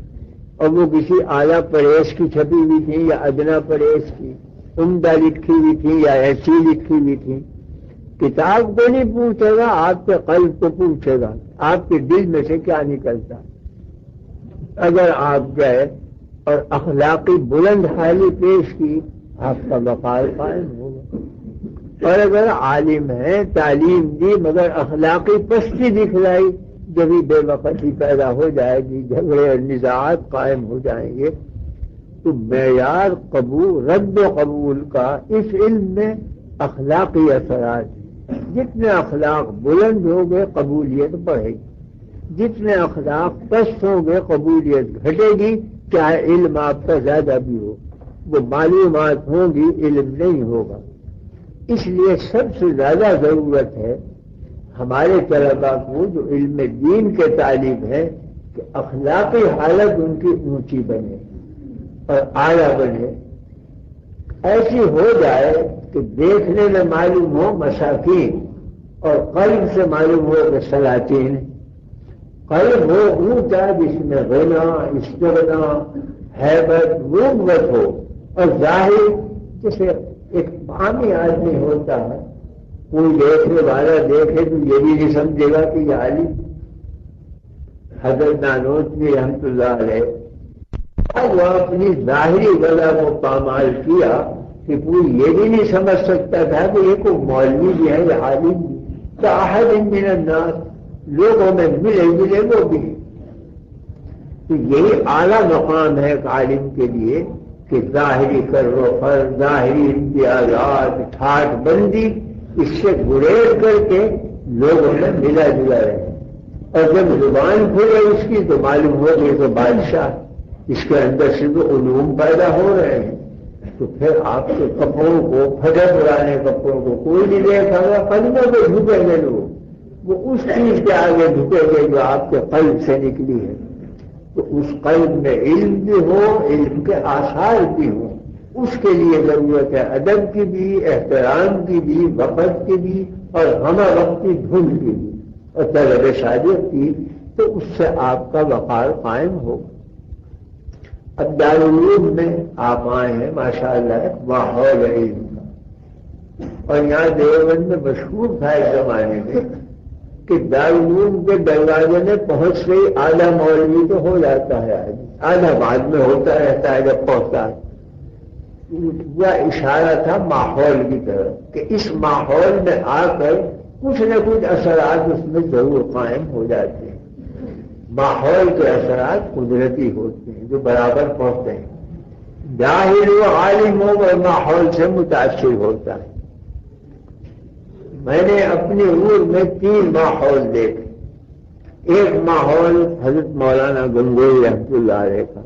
اور وہ کسی اعلیٰ پریس کی چھپی ہوئی تھی یا ادنا پریس کی، عمدہ لکھی ہوئی تھی یا ایسی لکھی ہوئی تھی۔ کتاب کو نہیں پوچھے گا، آپ کے قلب کو پوچھے گا، آپ کے دل میں سے کیا نکلتا۔ اگر آپ گئے اور اخلاقی بلند حالی پیش کی، آپ کا وقار قائم ہوگا، اور اگر عالم ہے، تعلیم دی مگر اخلاقی پستی دکھلائی، جبھی بے وقتی پیدا ہو جائے گی، جھگڑے اور نزاعات قائم ہو جائیں گے۔ تو معیار قبول، رد و قبول کا اس علم میں اخلاقی اثرات ہیں۔ جتنے اخلاق بلند ہوں گے قبولیت بڑھے گی، جتنے اخلاق پست ہوں گے قبولیت گھٹے گی، چاہے علم آپ کا زیادہ بھی ہو، وہ معلومات ہوں گی، علم نہیں ہوگا۔ اس لیے سب سے زیادہ ضرورت ہے ہمارے طلباء کو جو علم دین کے طالب ہیں کہ اخلاقی حالت ان کی اونچی بنے اور اعلیٰ بنے، ایسی ہو جائے کہ دیکھنے میں معلوم ہو مساکین اور قلب سے معلوم ہو کہ سلاطین۔ قلب ہو اونچا جس میں غنا، استغنا، ہیبت، رغبت ہو، اور ظاہر جیسے ایک عامی آدمی ہوتا ہے، کوئی دیکھنے والا دیکھے تو یہ بھی نہیں سمجھے گا کہ یہ عالم۔ حضرت نانوتوی رحمۃ اللہ علیہ وہ اپنی ظاہری غذا کو پامال کیا کہ کوئی یہ بھی نہیں سمجھ سکتا تھا کہ یہ کوئی مولوی بھی ہے یا عالم بھی، تو احد من الناس، لوگوں میں ملے وہ بھی۔ تو یہی اعلیٰ مقام ہے ایک عالم کے لیے کہ ظاہری کر ظاہری امتیازات، ٹھاٹ بندی، اس سے گریز کر کے لوگوں میں ملا جلا رہے، اور جب زبان کھلے اس کی تو معلوم ہو کہ تو بادشاہ، اس کے اندر سے تو علوم پیدا ہو رہے ہیں۔ تو پھر آپ کے کپڑوں کو، پھٹے پرانے کپڑوں کو کوئی نہیں دیکھا گا، قلبوں کو جھکیں گے لوگ، وہ اس چیز کے آگے جھکیں گے جو آپ کے قلب سے نکلی ہے۔ تو اس قلب میں علم بھی ہو، علم کے آثار بھی ہوں، اس کے لیے ضرورت ہے ادب کی بھی، احترام کی بھی، وقت کی بھی، اور ہمہ وقتی دھن کی بھی، اور طلب صادق کی، تو اس سے آپ کا وقار قائم ہوگا۔ اب دارالعلوم میں آپ آئے ہیں ماشاءاللہ ایک ماحول علم کا، اور یہاں دیوبند میں مشہور تھا ایک زمانے میں کہ دارالعلوم کے دروازے میں پہنچ گئی، آدھا مولوی تو ہو جاتا ہے، آدھا بعد میں ہوتا رہتا ہے جب پہنچتا ہے۔ وہ اشارہ تھا ماحول کی طرف کہ اس ماحول میں آ کر کچھ نہ کچھ اثرات اس میں ضرور قائم ہو جاتے ہیں۔ ماحول کے اثرات قدرتی ہوتے ہیں جو برابر پہنچتے ہیں، جاہل و عالم ہو اور ماحول سے متاثر ہوتا ہے۔ میں نے اپنی عمر میں 3 ماحول دیکھے۔ ایک ماحول حضرت مولانا گنگوئی رحمۃ اللہ علیہ کا،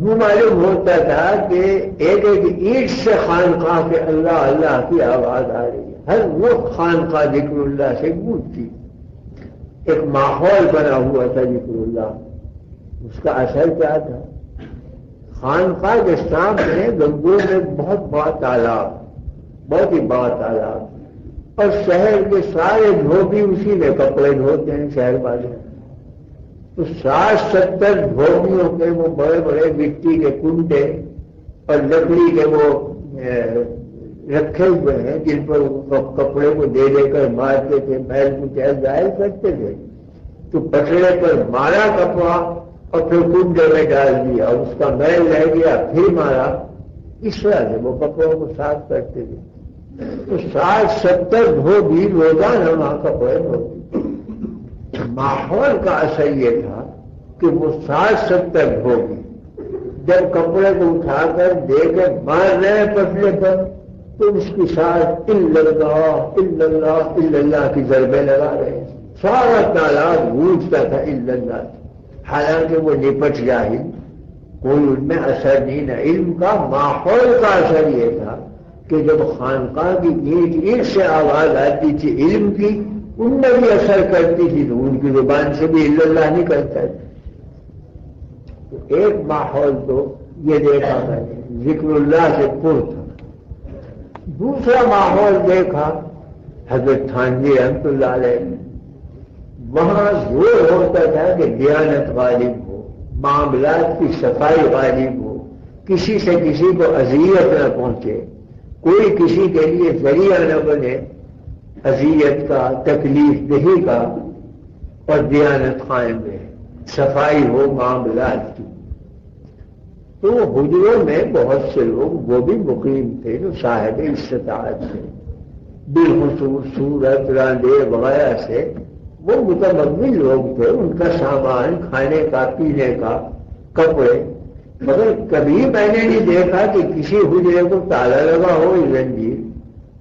وہ معلوم ہوتا تھا کہ ایک ایک اینٹ سے خانقاہ کے اللہ اللہ کی آواز آ رہی ہے، ہر وقت خانقاہ ذکر اللہ سے گونجتی، ایک ماحول بنا ہوا تھا ذکر اللہ۔ اس کا اثر کیا تھا؟ خانقاہ کے سامنے گنگوئی میں بہت بڑا تالاب، بہت ہی بات آلہ. اور شہر کے سارے دھوبی اسی میں کپڑے دھوتے ہیں شہر والے. تو 60-70 دھوبیوں کے وہ بڑے بڑے مٹی کے کنڈے اور لکڑی کے وہ رکھے ہوئے ہیں جن پر کپڑے کو دے دے کر مارتے تھے، محل کو چہل ظاہر کرتے تھے. تو پٹڑے پر مارا کپڑا اور پھر کنڈے میں ڈال دیا، اس کا میل رہ گیا پھر مارا. اس طرح سے وہ کپڑوں کو صاف کرتے تھے. تو 60-70 دھوبی روزانہ وہاں کپڑے دھوتے. ماحول کا اثر یہ تھا کہ وہ 60-70 دھوبی جب کپڑے کو اٹھا کر دے کر مار رہے ہیں پٹڑے پر تو اس کے ساتھ الا اللہ الا اللہ الا اللہ کی ضربیں لگا رہے ہیں. سارا تالاب گونجتا تھا الا اللہ. حالانکہ وہ نپٹ جاہل، کوئی ان میں اثر نہیں. نہ علم کا، ماحول کا اثر یہ تھا کہ جب خانقاہ کی اینٹ اینٹ سے آواز آتی تھی علم کی، ان میں بھی اثر کرتی تھی تو ان کی زبان سے بھی الا اللہ نہیں کرتا تھا. تو ایک ماحول تو یہ دیکھا میں نے ذکر اللہ سے پر تھا. دوسرا ماحول دیکھا حضرت تھانوی رحمۃ اللہ علیہ، وہاں زور ہوتا تھا کہ دیانت غالب ہو، معاملات کی صفائی غالب ہو، کسی سے کسی کو اذیت نہ پہنچے، کوئی کسی کے لیے ذریعہ نہ بنے اذیت کا، تکلیف دہی کا، اور دیانت قائم رہے، صفائی ہو معاملات کی. تو حجروں میں بہت سے لوگ وہ بھی مقیم تھے جو صاحب استطاعت تھے، بالخصوص سورت راندے وغیرہ سے وہ متمول لوگ تھے. ان کا سامان کھانے کا، پینے کا، کپڑے. مگر کبھی میں نے نہیں دیکھا کہ کسی حجرے کو تالا لگا ہو زنجیر،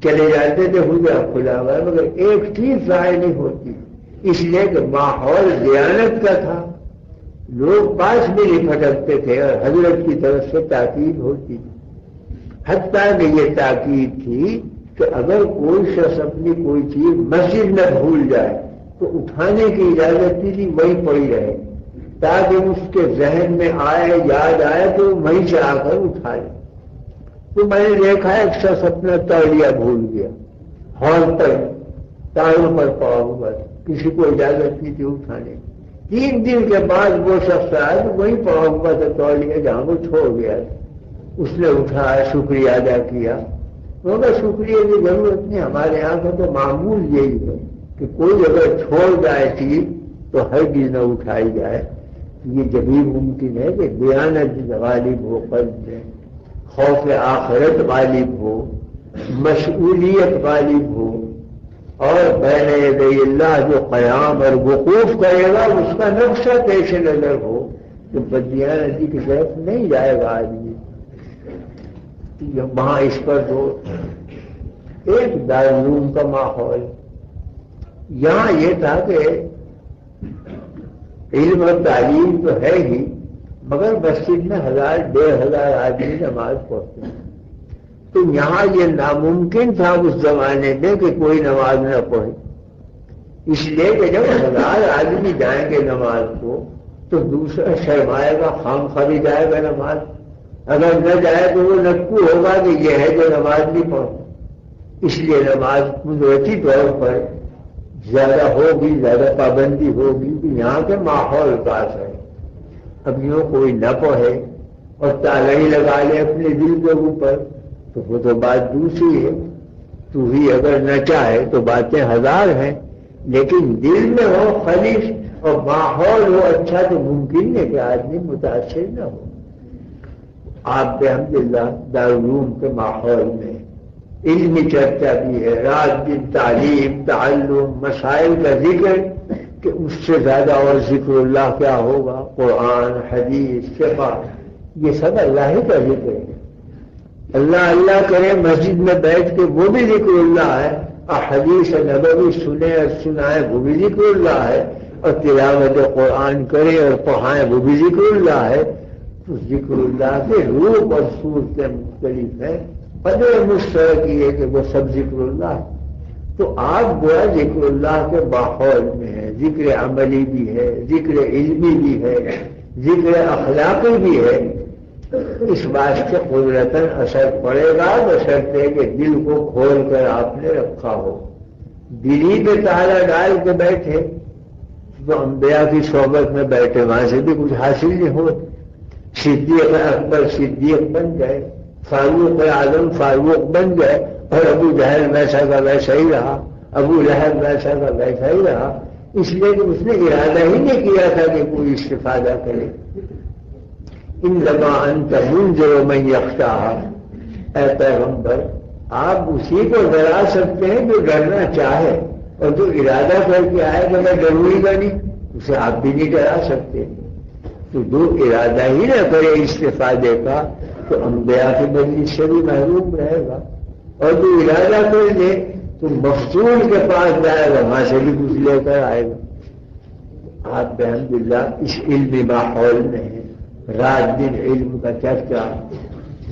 چلے جاتے تھے حجرہ کھلا ہوا ہے مگر ایک چیز ضائع نہیں ہوتی، اس لیے کہ ماحول دیانت کا تھا. لوگ پاس بھی نہیں پھٹکتے تھے اور حضرت کی طرف سے تاکید ہوتی تھی. حتیٰ کہ یہ تاکید تھی کہ اگر کوئی شخص اپنی کوئی چیز مسجد میں بھول جائے تو اٹھانے کی اجازت تھی وہیں پڑی رہے تاکہ اس کے ذہن میں آئے، یاد آئے تو وہیں سے آ کر اٹھائے. تو میں نے دیکھا ایک شخص اپنا تولیہ بھول گیا، ہال پر تاروں پر پڑا ہوا، کسی کو اجازت نہیں تھی اٹھانے. 3 دن کے بعد وہ شخص آیا تو وہیں پڑا ہوا تھا تولیہ جہاں وہ چھوڑ گیا تھا. اس نے اٹھایا، شکریہ ادا کیا. مگر شکریہ کی ضرورت نہیں، ہمارے یہاں کا تو معمول یہی ہے کہ کوئی اگر چھوڑ جائے چیز تو ہر چیز نہ اٹھائی جائے. یہ جبھی ممکن ہے کہ دیانت غالب ہو، قلب میں خوف آخرت غالب ہو، مسئولیت غالب ہو، اور بین یدی اللہ جو قیام اور وقوف کرے گا اس کا نقشہ پیش نظر ہو تو بدیانتی کی طرف نہیں جائے گا آدمی. وہاں اس پر تو ایک دارالعلوم کا ماحول. یہاں یہ تھا کہ علم اور تعلیم تو ہے ہی مگر مسجد میں 1000-1500 آدمی نماز پڑھتے ہیں. تو یہاں یہ ناممکن تھا اس زمانے میں کہ کوئی نماز نہ پڑھے، اس لیے کہ جب 1000 آدمی جائیں گے نماز کو تو دوسرا شرمائے گا، خام خبی جائے گا نماز. اگر نہ جائے تو وہ نٹکو ہوگا کہ یہ ہے جو نماز نہیں پڑھتا. اس لیے نماز قدرتی طور پر زیادہ ہوگی، زیادہ پابندی ہوگی کہ یہاں کے ماحول کا اثر ہے. اب یوں کوئی نہ پڑھے اور تالا ہی لگا لے اپنے دل کے اوپر تو وہ تو بات دوسری ہے. تو ہی اگر نہ چاہے تو باتیں 1000 ہیں، لیکن دل میں ہو خلیص اور ماحول ہو اچھا تو ممکن ہے کہ آدمی متاثر نہ ہو. آپ الحمدللہ دارالعلوم کے ماحول میں علمی چرچا بھی ہے، رات دن تعلیم، تعلم، مسائل کا ذکر کہ اس سے زیادہ اور ذکر اللہ کیا ہوگا. قرآن، حدیث، فقہ، یہ سب اللہ ہی کا ذکر ہے. اللہ اللہ کرے مسجد میں بیٹھ کے وہ بھی ذکر اللہ ہے، اور حدیث نبوی سنے اور سنائے وہ بھی ذکر اللہ ہے، اور تلاوت قرآن کرے اور پڑھائیں وہ بھی ذکر اللہ ہے. تو ذکر اللہ کے روپ اور صورتیں مختلف ہیں، قدر مشترک یہ کہ وہ سب ذکر اللہ ہے. تو آپ گویا ذکر اللہ کے ماحول میں ہے، ذکر عملی بھی ہے، ذکر علمی بھی ہے، ذکر اخلاقی بھی ہے. اس بات سے قدرتاً اثر پڑے گا بشرطے کہ دل کو کھول کر آپ نے رکھا ہو. دل ہی پہ تالا ڈال کے بیٹھے تو انبیاء کی صحبت میں بیٹھے وہاں سے بھی کچھ حاصل نہیں ہو. صدیق اکبر صدیق بن گئے, فاروق اعظم فاروق بن گئے, اور ابو جہل ویسا کا ویسا ہی رہا, ابو لہب ویسا کا ویسا ہی رہا, اس لیے کہ اس نے ارادہ ہی نہیں کیا تھا کہ کوئی استفادہ کرے. انما انت منذر من یخشاھا, اے پیغمبر آپ اسی کو ڈرا سکتے ہیں جو ڈرنا چاہے, اور جو ارادہ کر کے آئے کہ میں ڈروں گا نہیں اسے آپ بھی نہیں ڈرا سکتے. تو جو ارادہ ہی نہ کرے استفادے کا تو انبیاء کی مجلس سے بھی محروم رہے گا, اور جو ارادہ کر لے تو مفضول کے پاس جائے گا, وہاں سے بھی کچھ لے کر آئے گا. آپ بحمداللہ اس علمی ماحول میں ہیں, رات دن علم کا چرچا,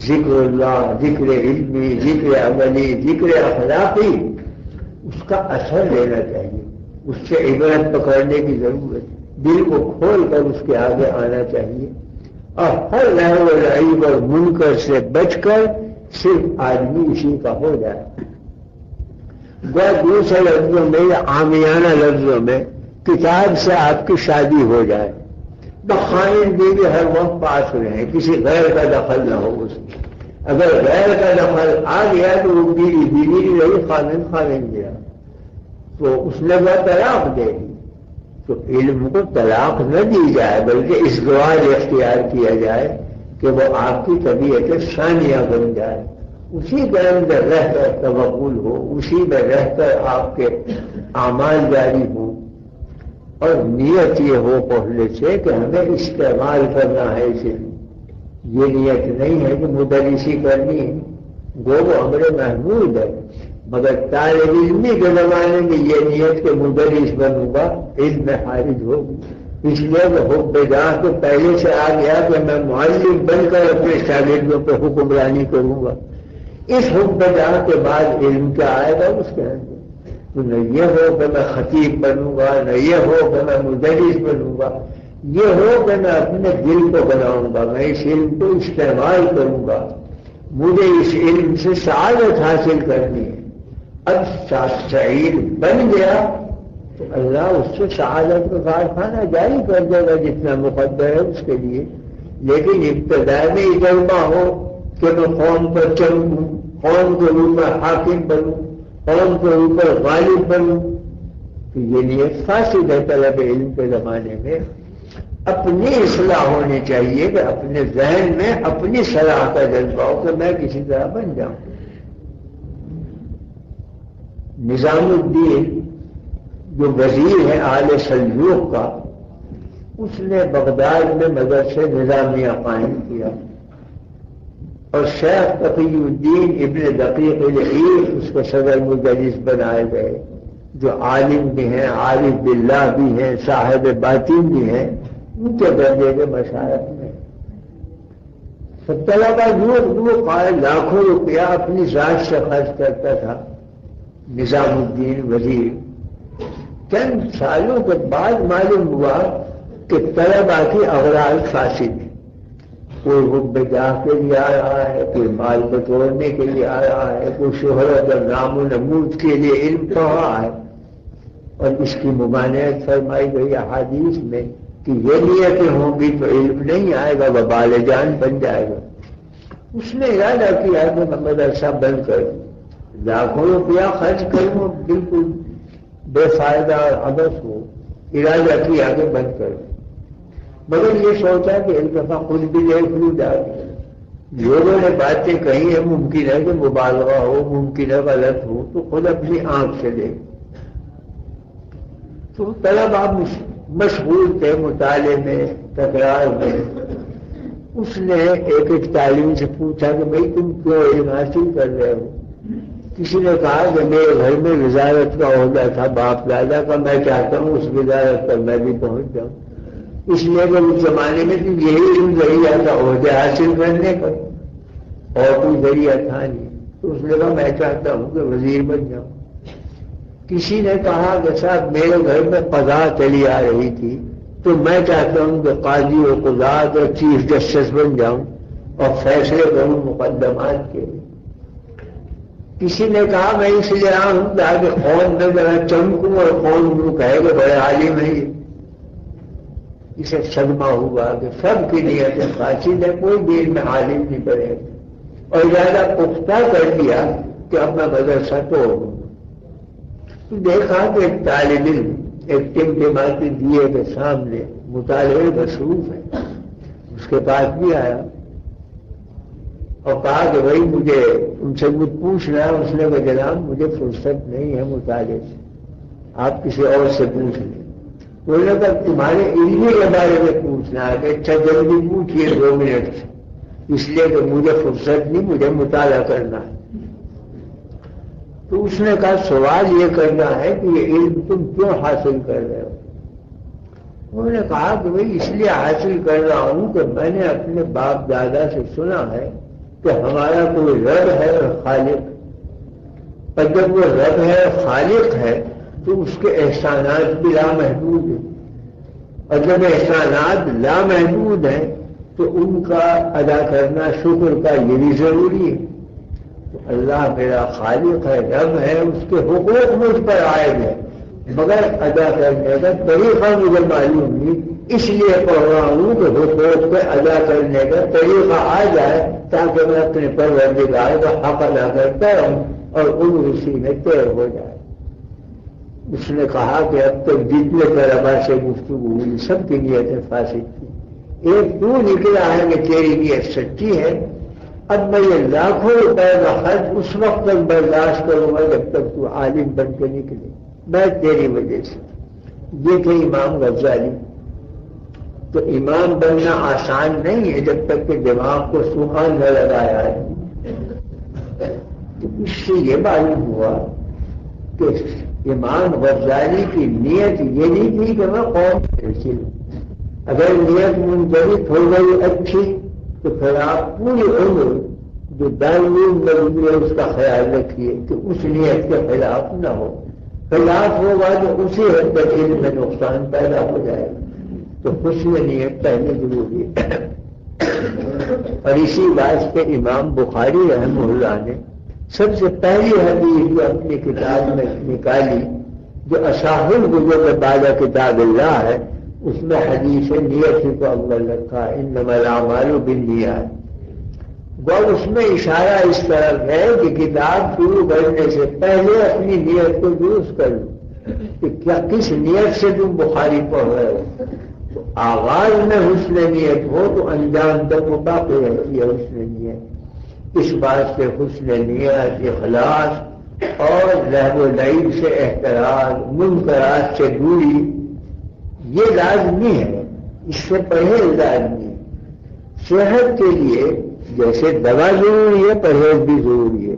ذکر اللہ, ذکر علمی, ذکر عملی, ذکر اخلاقی, اس کا اثر لینا چاہیے, اس سے عبرت پکڑنے کی ضرورت ہے. دل کو کھول کر اس کے آگے آنا چاہیے, اور ہر لہو و لعیب اور منکر سے بچ کر صرف آدمی اسی کا ہو جائے. دوسرے لفظوں میں یا عامیانہ لفظوں میں کتاب سے آپ کی شادی ہو جائے, بخائن بیوی ہر وقت پاس رہے, کسی غیر کا دخل نہ ہو اس میں. اگر غیر کا دخل آ گیا تو وہ بیوی نہیں رہی, خاوند گیا, تو اس نے وہ طلاق دے دی. تو علم کو طلاق نہ دی جائے بلکہ ازدواج اختیار کیا جائے کہ وہ آپ کی طبیعت ثانیہ بن جائے, اسی کے اندر رہ کر توقل ہو, اسی میں رہ کر آپ کے اعمال جاری ہوں, اور نیت یہ ہو پہلے سے کہ ہمیں استعمال کرنا ہے اسے. یہ نیت نہیں ہے کہ مدرسی کرنی ہے, وہ امر محمود ہے, مگر طالب علمی کے زمانے میں یہ نیت کہ مدرس بنوں گا علم میں خارج ہوگی. اس لیے کہ حب جاں تو پہلے سے آ گیا کہ میں معلم بن کر اپنے شاگردوں پہ حکمرانی کروں گا. اس حب جاں کے بعد علم کیا آئے گا اس کے اندر؟ تو نہ یہ ہو کہ میں خطیب بنوں گا, نہ یہ ہو کہ میں مدرس بنوں گا, یہ ہو کہ میں اپنے دل کو بناؤں گا, میں اس علم کو استعمال کروں گا, مجھے اس علم سے سعادت حاصل کرنی ہے. اب سعید بن گیا تو اللہ اس سے سعادت کا کارخانہ جاری کر دے گا جتنا مقدر ہے اس کے لیے. لیکن ابتدا میں تجربہ ہو کہ میں قوم پر چلوں, قوم کے اوپر حاکم بنوں, قوم کے اوپر غالب بنوں, تو یہ نیت فاسد ہے. طلب علم کے زمانے میں اپنی اصلاح ہونی چاہیے کہ اپنے ذہن میں اپنی صلاح کا جذبہ ہو کہ میں کسی طرح بن جاؤں. نظام الدین جو وزیر ہے آل سلجوق کا, اس نے بغداد میں مدرسے نظامیہ قائم کیا, اور شیخ تقی الدین ابن دقیق العید اس کو صدر مدرس بنائے گئے, جو عالم بھی ہیں, عارف باللہ بھی ہیں, صاحب باطن بھی ہیں, ان کے درجے کے مشائخ میں. طلبہ وہ قائل لاکھوں روپیہ اپنی ذات سے خرچ کرتا تھا نظام الدین وزیر. چند سالوں کے بعد معلوم ہوا کہ طلبہ کی اغراض فاسد ہے. کوئی حب جاہ کے لیے آ رہا ہے, کوئی مال بٹورنے کے لیے آ رہا ہے, کوئی شہرت اور نام و نمود کے لیے علم پڑھ رہا ہے. اور اس کی ممانعت فرمائی گئی احادیث میں کہ یہ نیتیں ہوں گی تو علم نہیں آئے گا, وبال جان بن جائے گا. اس نے ارادہ کیا کہ میں مدرسہ بند کر دوں, لاکھوں روپیہ خرچ کروں, بالکل بے فائدہ اور عبث ہو, ارادہ کیا کہ بند کر دوں. مگر یہ سوچا کہ ایک دفعہ خود بھی دیکھ لوں جا کے, لوگوں نے باتیں کہی ہیں, ممکن ہے کہ مبالغہ ہو, ممکن ہے غلط ہو, تو خود اپنی آنکھ سے دیکھ. تو طلبہ مشغول تھے مطالعے میں, تکرار میں. اس نے ایک تعلیم سے پوچھا کہ بھئی تم کیوں علم حاصل کر رہے ہو؟ کسی نے کہا کہ میرے گھر میں وزارت کا عہدہ تھا باپ دادا کا, میں چاہتا ہوں اس وزارت پر میں بھی پہنچ جاؤں. اس لیے کہ اس زمانے میں تو یہی علم ذریعہ تھا عہدے حاصل کرنے کا, اور کوئی ذریعہ تھا نہیں. تو اس نے کہا میں چاہتا ہوں کہ وزیر بن جاؤں. کسی نے کہا کہ صاحب میرے گھر میں قضا چلی آ رہی تھی, تو میں چاہتا ہوں کہ قاضی و قضات اور چیف جسٹس بن جاؤں. اور فیصلے کروں مقدمات کے. کسی نے کہا میں اس لیے آیا ہوں تاکہ قوم میں ذرا چمکوں اور قوم کو کہے کہ بڑے عالم ہے. اسے صدمہ ہوا کہ سب کی نیت فاسد ہے, کوئی دین میں عالم نہیں بنے, اور زیادہ پختہ کر دیا کہ اب میں مدرسہ توڑ دوں. تو دیکھا کہ ایک طالب علم ایک ٹمٹماتے دیے کے سامنے مطالعے مصروف ہے, اس کے پاس بھی آیا اور کہا کہ بھائی مجھے ان سے کچھ پوچھنا ہے. اس نے کہا جناب مجھے فرصت نہیں ہے مطالعے سے, آپ کسی اور سے پوچھ لیں. بولنے کا تمہارے علمی کے بارے میں پوچھنا ہے کہ اچھا جلدی پوچھیے 2 منٹ سے, اس لیے کہ مجھے فرصت نہیں, مجھے مطالعہ کرنا ہے. تو اس نے کہا سوال یہ کرنا ہے کہ یہ علم تم کیوں حاصل کر رہے ہو؟ انہوں نے کہا کہ بھائی اس لیے حاصل کر رہا ہوں کہ میں نے اپنے باپ دادا سے سنا ہے کہ ہمارا کوئی رب ہے اور خالق, اور جب وہ رب ہے اور خالق ہے تو اس کے احسانات بھی لامحدود ہیں, اور جب احسانات لامحدود ہیں تو ان کا ادا کرنا شکر کا یہ بھی ضروری ہے. تو اللہ میرا خالق ہے, رب ہے, اس کے حقوق مجھ پر عائد ہے, مگر ادا کرنے کا طریقہ مجھے معلوم نہیں, اس لیے پڑھ رہا ہوں کہ حقوق پہ ادا کرنے کا طریقہ آ جائے تاکہ میں اپنے پروردگار کا حق ادا کرتا رہوں اور عمر اسی میں طے ہو جائے. اس نے کہا کہ اب تک جتنے طلبا سے گفتگو ہوئی سب کی نیتیں فاسد تھی, ایک تو نکلا ہے کہ تیری نیت سچی ہے. اب میں یہ لاکھوں روپے کا خرچ اس وقت تک برداشت کروں گا جب تک تو عالم بن کے نکلے, میں تیری وجہ سے. یہ تھے امام غزالی. تو امام بننا آسان نہیں ہے جب تک کہ دماغ کو سوہان نہ لگایا ہے. تو اس سے یہ معلوم ہوا کہ امام غزالی کی نیت یہ نہیں تھی کہ میں قوم سے چلوں. اگر نیت منضبط ہو گئی اچھی تو پھر آپ پوری عمر جو دارالعلوم میں گزرے اس کا خیال رکھیے کہ اس نیت کے خلاف نہ ہو. خلاف ہوگا تو اسی حد تک علم میں نقصان پیدا ہو جائے گا. تو حسن نیت پہلے ضروری ہے. اور اسی واسطے امام بخاری رحمہ اللہ نے سب سے پہلی حدیث جو اپنی کتاب میں نکالی جو اصح الکتب بعد کتاب اللہ ہے, اس میں حدیث نیت کو اول رکھا, انما الاعمال بالنیات. اور اس میں اشارہ اس طرف ہے کہ کتاب شروع کرنے سے پہلے اپنی نیت کو درست کر لو کہ کیا کس نیت سے تم بخاری پڑھ رہے ہو. تو آغاز میں حسن نیت ہو تو انجام تک وہ باقی رہتی ہے حسن نیت. اس بات سے حسن نیت, اخلاص اور لہو و لعب سے احتراز, منکرات سے دوری یہ لازمی ہے, اس سے پرہیز لازمی ہے. صحت کے لیے جیسے دوا ضروری ہے پرہیز بھی ضروری ہے,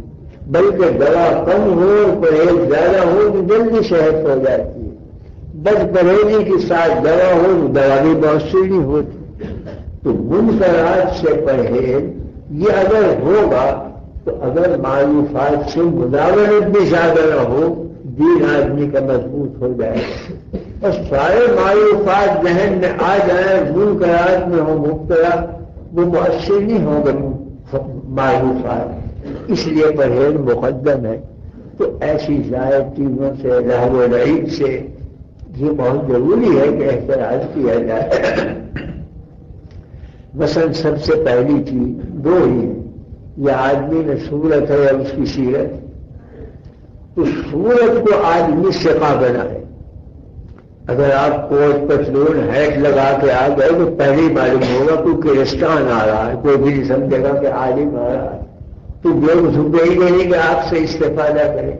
بلکہ دوا کم ہو پرہیز زیادہ ہو تو جلدی صحت ہو جاتی ہے. بس پرہیزی کے ساتھ دوا ہو تو دوا بھی بہت سی نہیں ہوتی. تو منکرات سے پرہیز یہ اگر ہوگا تو اگر معروفات سے مداولت بھی زیادہ نہ ہو دین آدمی کا مضبوط ہو جائے گا. اور سارے معروفات ذہن میں آ جائیں, منکرات میں ہو مبتلا, وہ مؤثر نہیں ہوگا معروفات. اس لیے پرہیز مقدم ہے. تو ایسی زائد چیزوں سے لہو و لعب سے یہ بہت ضروری ہے کہ احتراز کیا جائے. مثلا سب سے پہلی چیز 2 ہی ہے, یہ آدمی میں صورت ہے یا اس کی سیرت. تو صورت کو آدمی سقا بنائے. اگر آپ کوٹ پتلون ہیٹ لگا کے آ گئے تو پہلے ہی معلوم ہوگا کوئی کرسٹان آ رہا ہے, کوئی بھی نہیں سمجھے گا کہ عالم آ رہا ہے. تو لوگ جھکے ہی نہیں کہ آپ سے استفادہ کریں.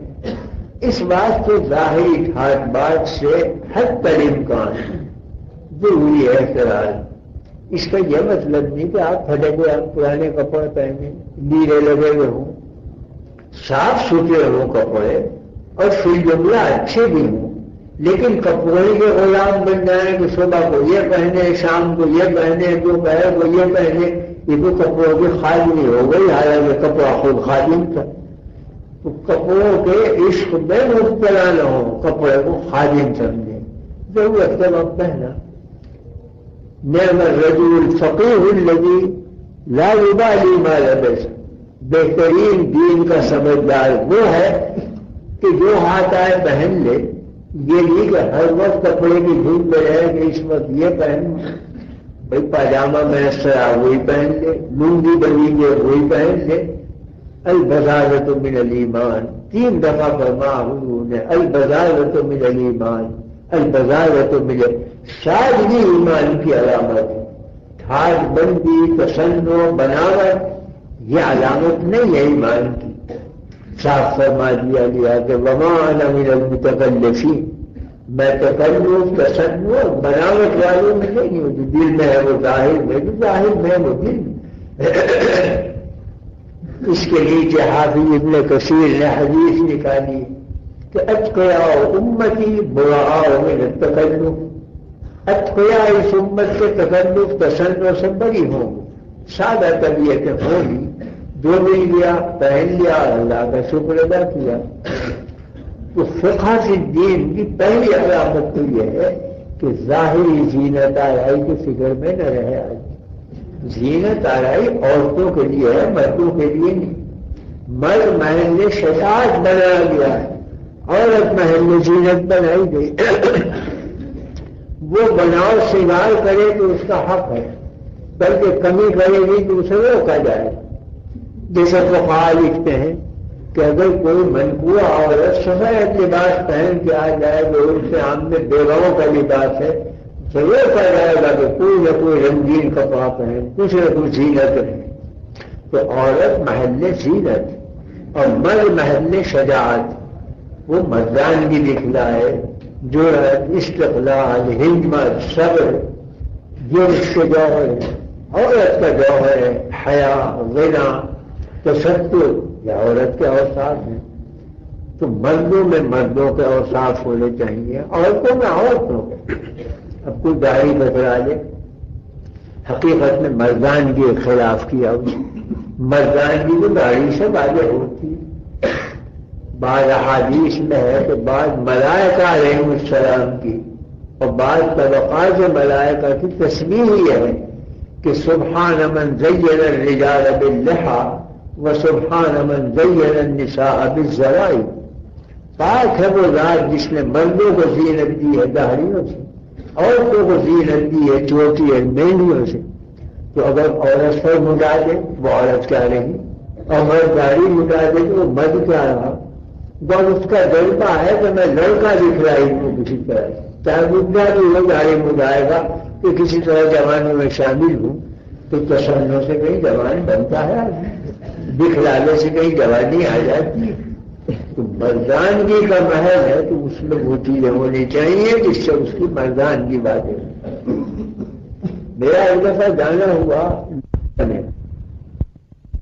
اس بات سے ظاہری ٹھاٹ بات سے حد تک امکان ضروری ہے احتراز. اس کا یہ مطلب نہیں کہ آپ پھٹے ہوئے پرانے کپڑے پہنے, لیرے لگے ہوئے ہوں, صاف ستھرے ہوں کپڑے اور فی جملہ اچھے بھی ہوں, لیکن کپڑے کے غلام بن جائیں کہ صبح کو یہ پہنے, شام کو یہ پہنے, دوپہر کو یہ پہنے. یہ تو کپڑوں کی خادمی ہو گئی, حالانکہ کپڑا خود خادم تھا. تو کپڑوں کے عشق میں مبتلا نہ ہو, کپڑے کو خادم سمجھیں. ضرورت کا وقت پہنا. نعم الرجل الفقیہ الذی لا یبالی ما لبس، بہترین دین کا سمجھدار وہ ہے کہ جو ہاتھ آئے پہن لے، یہ نہیں کہ ہر وقت کپڑے کی دھوپ میں رہے کہ اس وقت یہ پہن، بھائی پاجامہ میسر آ وہی پہن لے، لنگی بنی گے وہی پہن لے۔ البزازۃ من الایمان، 3 دفعہ فرما حضور نے البزازۃ من الایمان، البزازۃ من، سادگی ایمان کی علامت ہے۔ ٹھاٹ بندی، تصنع، بناوٹ یہ علامت نہیں ہے ایمان کی۔ صاف فرما دیا گیا کہ وما انا من المتکلفین، میں تکلف، تصنع، بناوٹ والوں میں نہیں ہوں، جو دل میں ہے وہ ظاہر میں، جو ظاہر میں وہ دل میں۔ اس کے نیچے حافظ ابن کثیر نے حدیث نکالی کہ اتقیاء امتی براء من التکلف، اتقیاء اس امت کے تکلف، تصنع سے بری ہوں، سادہ طبیعتیں ہوں گی، جو مل گیا پہن لیا، اللہ کا شکر ادا کیا۔ تو فقہ فی الدین کی پہلی علامت تو یہ ہے کہ ظاہری زینت آرائی کی فکر میں نہ رہے۔ آج زینت آرائی عورتوں کے لیے ہے، مردوں کے لیے نہیں۔ مرد محل شجاعت بنایا گیا ہے، عورت محل زینت بنائی گئی۔ وہ بناؤ سنگار کرے تو اس کا حق ہے، بلکہ کمی کرے گی تو اسے روکا جائے۔ جیسے فقہاء لکھتے ہیں کہ اگر کوئی منقوع عورت سفید لباس پہن کے آ جائے تو اس سے ہم نے بیواؤں کا لباس ہے، ضرور کہا جائے گا کہ کوئی نہ کوئی رنگین کپڑا پہن، کچھ نہ کچھ زینت رہے۔ تو عورت محل زینت اور مرد محل شجاعت، وہ مردانگی دکھلائے، جرأت، استقلال، ہمت، صبر، یہ اس کے جوہر ہے۔ عورت کا جوہر ہے حیا، غنا، تستر، یہ عورت کے اوصاف ہیں۔ تو مردوں میں مردوں کے اوصاف ہونے چاہیے، عورتوں میں عورتوں کے۔ اب کوئی داڑھی بتلا لے، حقیقت میں مردانگی کے خلاف کیا، مردانگی تو داڑھی سے واضح ہوتی ہے۔ بعض احادیث میں ہے کہ بعض ملائکہ علیہ السلام کی اور بعض طبقات ملائکہ کی تسبیح یہ ہے کہ سبحان من زین الرجال باللحى وسبحان من زین النساء بالزرائی، پاک ہے وہ ذات جس نے مردوں کو زینت دی ہے داڑھیوں سے، عورتوں کو زینت دی ہے چوٹی اور مینڈیوں سے۔ تو اگر عورت پر مٹا دے وہ عورت کیا رہی، اور مرد داڑھی مٹا دے تو وہ مرد کیا رہا۔ جب اس کا جذبہ ہے کہ میں لڑکا دکھلائی ہوں کسی طرح، چاہے مدعا بھی وہ داڑھی مٹائے گا کہ کسی طرح جوانوں میں شامل ہوں، تو تصنع سے کہیں جوان بنتا ہے آدمی، دکھلانے سے کہیں جوانی آ جاتی ہے۔ تو مردانگی کا محل ہے تو اس میں وہ چیزیں ہونی چاہیے جس سے اس کی مردانگی باتیں۔ میرا ایک دفعہ جانا ہوا،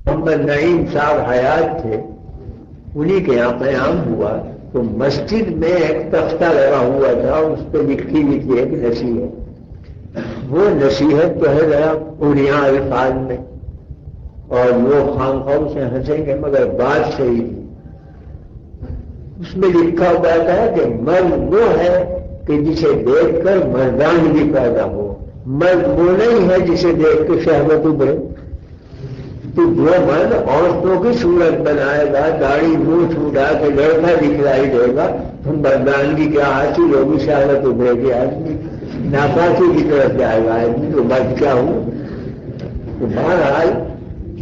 محمد نعیم صاحب حیات تھے، انہی کے یہاں قیام ہوا تو مسجد میں ایک تختہ لگا ہوا تھا، اس پہ لکھی ہوئی تھی ایک نصیحت۔ وہ نصیحت تو ہے ذرا اڑیاں الفاظ میں، اور لوگ خامخواہ سے ہنسیں گے مگر بات صحیح تھی۔ اس میں لکھا ہوا تھا کہ مرد وہ ہے کہ جسے دیکھ کر مردانگی پیدا ہو، مرد وہ نہیں ہے جسے دیکھ کے شہوت ابھرے۔ تو جو مرد عورتوں کی صورت بنائے گا، داڑھی منہ چھوٹا کے لڑکا دکھلائی دے گا، تو مردانگی کیا حاصل ہوگی، شہوت ابھرے گی، آدمی ناپاکی کی طرف جائے گا، آدمی تو مرد کیا ہو۔ تو بہرحال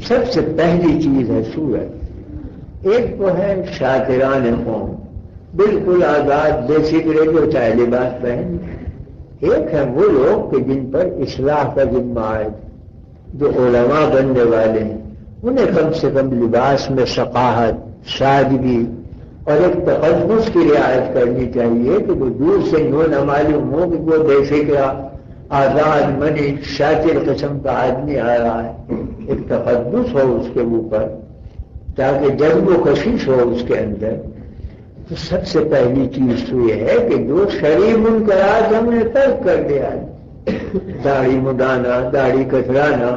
سب سے پہلی چیز ہے صورت۔ ایک تو ہے شاکران قوم، بالکل آزاد بے فکرے جو چاہے لباس پہن۔ ایک ہے وہ لوگ کہ جن پر اصلاح کا ذمہ ہے، جو علماء بننے والے ہیں، انہیں کم سے کم لباس میں ثقافت، سادگی اور ایک تقدس کی رعایت کرنی چاہیے کہ وہ دور سے یوں نہ معلوم ہو کہ وہ بے فکر آزاد منی شاکر قسم کا آدمی آ رہا ہے۔ ایک تقدس ہو اس کے اوپر تاکہ جذب و کشش ہو اس کے اندر۔ تو سب سے پہلی چیز تو یہ ہے کہ جو شرعی منکرات ہم نے ترک کر دیا ہے، داڑھی مڈانا، داڑھی کترانا،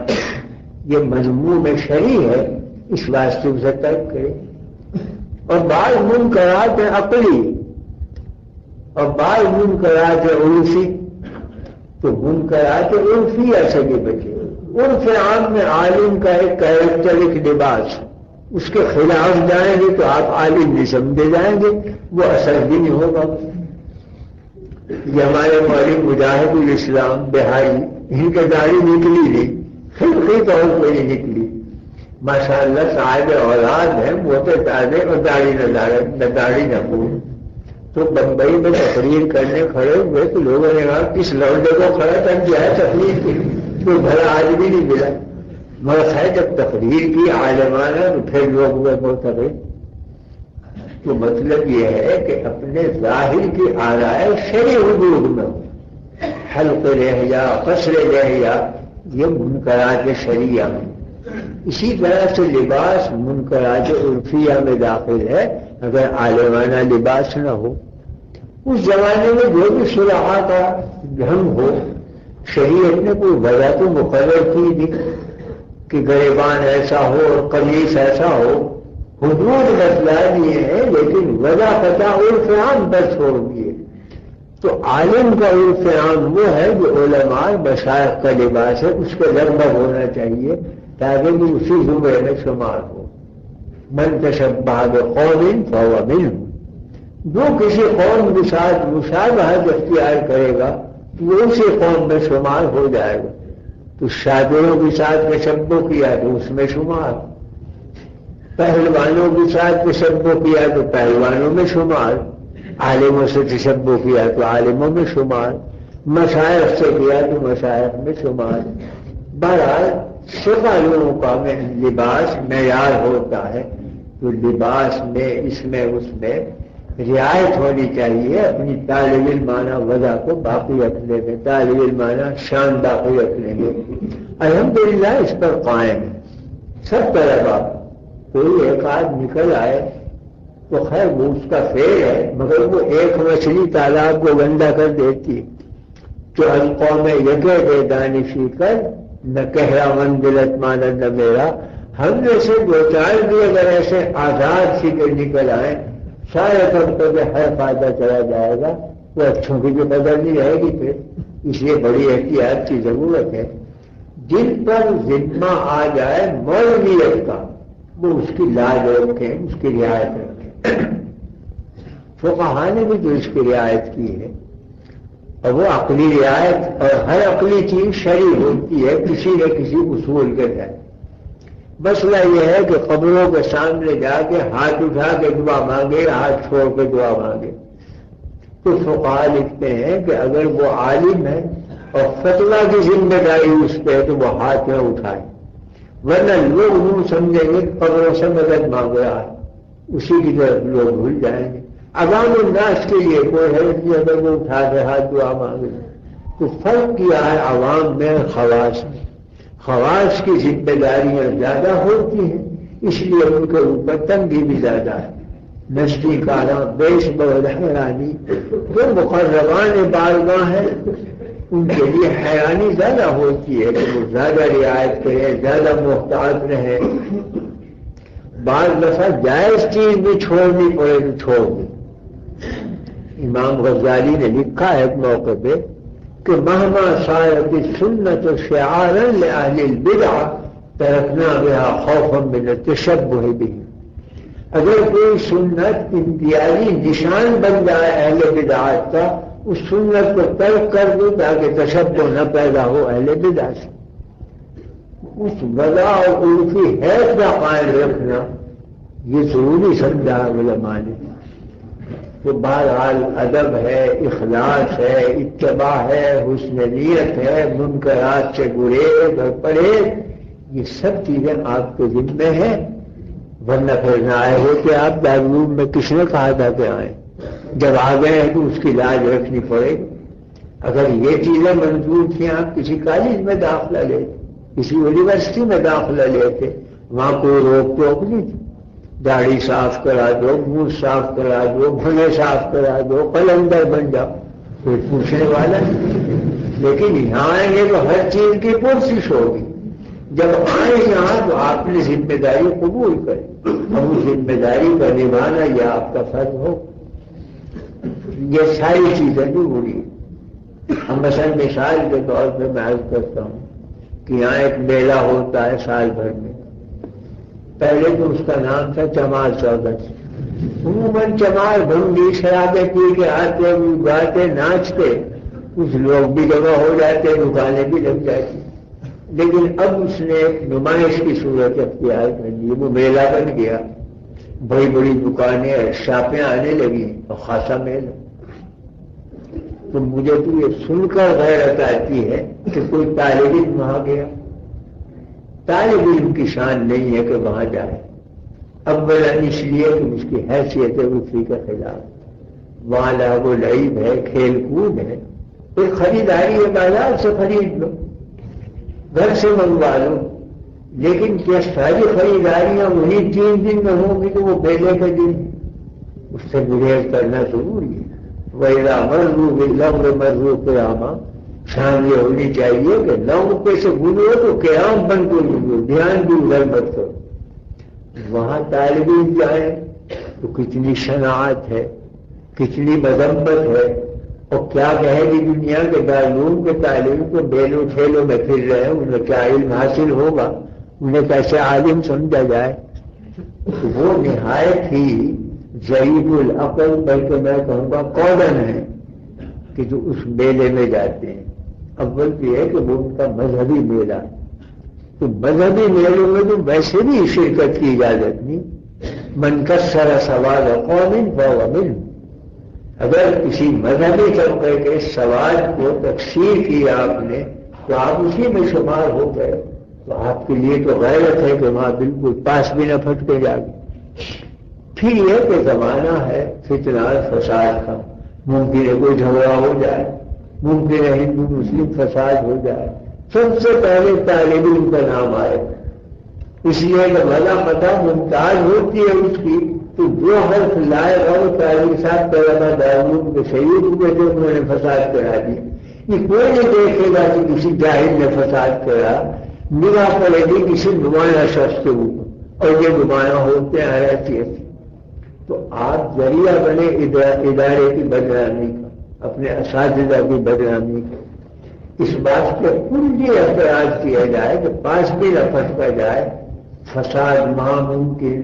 یہ مضمون شرعی ہے، اس واسطے اسے ترک کرے۔ اور بعض منکرات ہیں عقلی اور بعض منکرات ہیں عرفی، تو منکرات عرفیہ سے بھی بچے۔ عرف عام میں عالم کا ایک کیریکٹر، ایک لباس، اس کے خلاف جائیں گے تو آپ عالم نہیں سمجھے جائیں گے، وہ اثر بھی نہیں ہوگا۔ یہ ہمارے مولوی مجاہد الاسلام بہاری، ان کی داڑھی نکلی نہیں، خلقی طور پہ نہیں نکلی، ماشاءاللہ صاحب اولاد ہیں، موٹے تازے، اور داڑھی نہ پور۔ تو بمبئی میں تقریر کرنے کھڑے ہوئے تو لوگوں نے کہا کس لوڈے کو کھڑا کر دیا ہے تقریر کی، کوئی بھلا آج بھی نہیں ملا۔ مگر خیر جب تقریر کی عالمانہ تو پھر لوگ ہوئے معتقد۔ تو مطلب یہ ہے کہ اپنے ظاہر کی آرائے شرعی حدود میں، حلق لحیہ، قصر لحیہ، یہ منکرات شریعہ میں۔ اسی طرح سے لباس منکرات عرفیہ میں داخل ہے اگر عالمانہ لباس نہ ہو۔ اس زمانے میں جو بھی صلحاء کا ڈھنگ ہو، شریعت نے کوئی وجہ تو مقرر کی تھی کہ گریبان ایسا ہو اور قمیص ایسا ہو، حدود بتلا دیے ہیں، لیکن وجہ پتہ عرف عام پر چھوڑ دیے۔ تو عالم کا عرف عام وہ ہے جو علماء مشائخ کا لباس ہے، اس کے لگ بھگ ہونا چاہیے تاکہ وہ اسی زمرے میں شمار ہو۔ من تشبہ بقوم فہو منہم، جو کسی قوم کے ساتھ مشابہت اختیار کرے گا وہ اسی قوم میں شمار ہو جائے گا۔ تو شاگروں کے ساتھ تشبہ کیا تو اس میں شمار، پہلوانوں کے ساتھ تشبہ کیا تو پہلوانوں میں شمار، عالموں سے تشبہ کیا تو عالموں میں شمار، مشائخ سے کیا تو مشائخ میں شمار۔ بہرحال شغالوں کا لباس معیار ہوتا ہے، تو لباس میں اس میں اس میں رعایت ہونی چاہیے، اپنی طالب علمانہ وضع کو باقی رکھنے میں، طالب علمانہ شان باقی رکھنے میں الحمدللہ اس پر قائم ہے۔ سب طلبا کوئی ایک آدھ نکل آئے تو خیر وہ اس کا فعل ہے، مگر وہ ایک مچھلی تالاب کو گندا کر دیتی تو از قوم یکے دے دانشی کر نہ کہرا منزلت مانند میرا۔ ہم نے سے دو چار بھی اگر ایسے آزاد سی کے نکل آئے سارے طبقے میں ہر فائدہ چلا جائے گا، وہ اچھوں کی بھی بدل نہیں رہے گی پھر۔ اس لیے بڑی احتیاط کی ضرورت ہے۔ جن پر ذمہ آ جائے مولویت کا وہ اس کی لاج رکھیں، اس کی رعایت رکھیں۔ فقہاء نے بھی جو اس کی رعایت کی ہے، اور وہ عقلی رعایت، اور ہر عقلی چیز شرعی ہوتی ہے کسی نہ کسی اصول کے تحت۔ مسئلہ یہ ہے کہ قبروں کے سامنے جا کے ہاتھ اٹھا کے دعا مانگے، ہاتھ چھوڑ کے دعا مانگے۔ تو فقہاء لکھتے ہیں کہ اگر وہ عالم ہے اور فتویٰ کی ذمہ داری اس پہ ہے تو وہ ہاتھ نہ اٹھائے، ورنہ لوگ یوں سمجھیں گے قبروں سے مدد مانگ رہا ہے، اسی کی طرف لوگ بھول جائیں گے۔ عوام الناس کے لیے کوئی حیرت نہیں اگر وہ اٹھا کے ہاتھ دعا مانگے۔ تو فرق کیا ہے عوام میں خواص میں؟ خواص کی ذمہ داریاں زیادہ ہوتی ہیں، اس لیے ان کے اوپر تنگی بھی زیادہ ہے۔ نزدیکانہ بیش بہت حیرانی، جو مقربان بارگاہ ہیں ان کے لیے حیرانی زیادہ ہوتی ہے کہ وہ زیادہ رعایت کریں، زیادہ محتاط رہیں۔ بعض دفعہ جائز چیز بھی چھوڑنی پڑے تو چھوڑ دیں۔ امام غزالی نے لکھا ہے ایک موقع پہ کہ مہما صارت السنت شعارا لأہل البدع ترکنا بها خوفا من التشبہ بہ۔ اگر کوئی سنت امتیازی نشان بن جائے اہل بدعات کا، اس سنت کو ترک کر دو تاکہ تشبہ نہ پیدا ہو اہل بدع سے۔ اس وضع اور عرفی حیث کا قائم رکھنا یہ ضروری سمجھا علماء نے۔ تو بہرحال ادب ہے، اخلاص ہے، اتباع ہے، حسن نیت ہے، منکرات سے گریز اور پرہیز، یہ سب چیزیں آپ کے ذمے ہیں، ورنہ پھر نہ آئے ہو کہ آپ دارالعلوم میں کس نے کہا تھا کہ آئیں؟ جب آ گئے ہیں تو اس کی لاج رکھنی پڑے گی۔ اگر یہ چیزیں منظور تھیں آپ کسی کالج میں داخلہ لیتے، کسی یونیورسٹی میں داخلہ لیتے، وہاں کوئی روک ٹوک نہیں تھی، داڑھی صاف کرا دو، منہ صاف کرا دو، بھنے صاف کرا دو، قلندر بن جاؤ، کوئی پوچھنے والا نہیں۔ لیکن یہاں آئیں گے تو ہر چیز کی پرسش ہوگی۔ جب آئیں یہاں تو آپ نے ذمہ داری قبول کریں، اور اس ذمہ داری کا نبھانا یہ آپ کا فرض ہو۔ یہ ساری چیزیں ضروری ہیں۔ ہم مثلا مثال کے طور پہ میں عرض کرتا ہوں کہ یہاں ایک میلہ ہوتا ہے سال بھر میں. پہلے تو اس کا نام تھا چمار چودھری. عموماً چمار بھنگی شرابیں پی کے آتے گاتے ناچتے، کچھ لوگ بھی جمع ہو جاتے، دکانیں بھی لگ جاتی. لیکن اب اس نے ایک نمائش کی صورت اختیار کر لی، وہ میلہ بن گیا. بڑی بڑی دکانیں شاپیں آنے لگی اور خاصا میلہ. تو مجھے تو یہ سن کر غیرت آتی ہے کہ کوئی طالب علم وہاں گیا. طالب علم کی شان نہیں ہے کہ وہاں جائے. اولا اس لیے کہ اس کی حیثیت ہے اسی کے خلاف. وہاں لعب و لعب ہے، کھیل کود ہے. کوئی خریداری ہے، بازار سے خرید لو، گھر سے منگوا لو. لیکن کیا ساری خریداریاں وہی 3 دن میں ہوں گی تو وہ میلے کے دن اس سے گریز کرنا ضروری ہے. ویلا مرضو باللغو مرضو قیاما. شان یہ ہونی چاہیے کہ لغو پہ سے گزرو تو قیام بن کے گزرو، دھیان بھی ادھر مت کرو. وہاں طالب علم جائیں تو کتنی شناعت ہے، کتنی مذمت ہے. اور کیا کہے گی دنیا کے دارالعلوم کے طالب کو بیلوں ٹھیلوں میں پھر رہے ہیں، انہیں کیا علم حاصل ہوگا، انہیں کیسے عالم سمجھا جائے. وہ نہایت ہی ضعیف العقل، بلکہ میں کہوں گا کودن ہے کہ جو اس میلے میں جاتے ہیں. اول یہ ہے کہ وہ ان کا مذہبی میلہ. تو مذہبی میلوں میں تو ویسے بھی شرکت کی اجازت نہیں. من کسر سواد قوم فهو منهم. اگر کسی مذہبی طبقے کے سواد کو تکثیر کی آپ نے تو آپ اسی میں شمار ہو گئے. تو آپ کے لیے تو غیرت ہے کہ وہاں بالکل پاس بھی نہ پھٹکے جاگے. پھر یہ کہ زمانہ ہے فتنہ فساد کا، ممکن ہے کوئی جھگڑا ہو جائے، ممکن ہے ہندو مسلم فساد ہو جائے. سب سے پہلے طالب علم کا نام آئے، اس لیے کہ بھلا پتہ ممتاز ہوتی ہے اس کی. تو جو حرف لائے گا وہ طالب صاحب طلبہ دارالعلوم کے شہید ہوئے تھے، انہوں نے فساد کرا دی. یہ کوئی نہیں دیکھے گا کہ کسی جاہل نے فساد کرا. نگاہ پڑے گی کسی نمایاں شخص کے اوپر، اور یہ نمایاں ہوتے ہیں ایسی ایسی. تو آپ ذریعہ بنے ادارے کی بدنامی کا، اپنے اساتذہ کی بدنامی کا. اس بات کے کلی اعتراض کیا جائے کہ پاس بھی نہ پھٹکا جائے. فساد وہاں ممکن،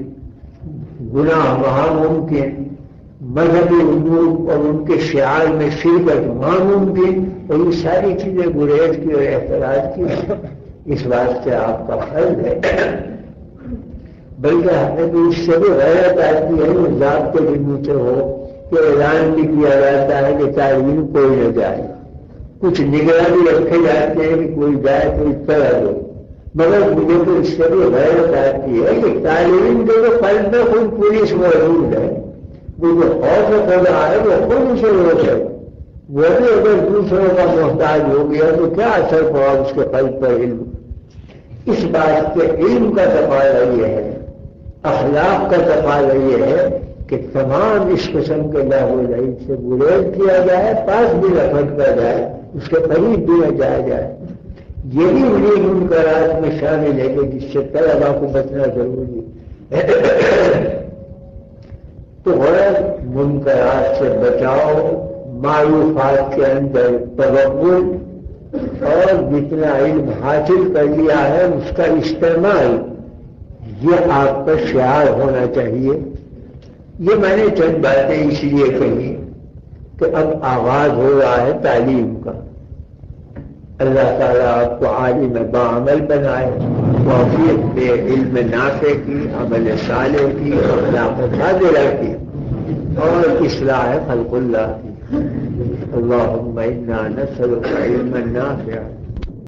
گناہ وہاں ممکن، مذہبی امور اور ان کے شعار میں شرکت وہاں ممکن، اور یہ ساری چیزیں گریز کی اور اعتراض کی. اس واسطے آپ کا فرض ہے، بلکہ ہمیں تو اس سے بھی غیرت آتی ہے. وہ ضابطے کے نیچے ہو کہ اعلان بھی کیا جاتا ہے کہ طالب کوئی نہ جائے. کچھ نگراں بھی رکھے جاتے ہیں کہ کوئی جائے تو اطلاع دو. مگر مجھے تو اس سے بھی غیرت آتی ہے کہ طالب کے تو قلب میں کوئی پولیس موجود ہے. وہ جو خوف خدا ہے وہ خود اسے روک ہے. وہ بھی اگر دوسروں کا محتاج ہو گیا تو کیا اثر پڑا اس کے قلب پر علم. اس بات کے علم کا تقاضا یہ ہے، اخلاق کا تقاضا یہ ہے کہ تمام اس قسم کے لہو و لعب سے گریز کیا جائے، پاس بھی نہ پھٹکا جائے، اس کے قریب بھی نہ جایا جائے. یہ بھی انہیں منکرات میں شامل ہے کہ جس سے طلبا کو بچنا ضروری ہے. تو غیر منکرات سے بچاؤ، معروفات کے اندر توقل، اور جتنا علم حاصل کر لیا ہے اس کا استعمال، یہ آپ کا شعار ہونا چاہیے. یہ میں نے چند باتیں اس لیے کہی کہ اب آغاز ہو رہا ہے تعلیم کا. اللہ تعالیٰ آپ کو عالم باعمل بنائے، توفیق دے علم نافع کی، عمل صالح کی، اخلاق فاضلہ کی، اور اصلاح خلق اللہ کی. اللہم انا نسألک علما نافعا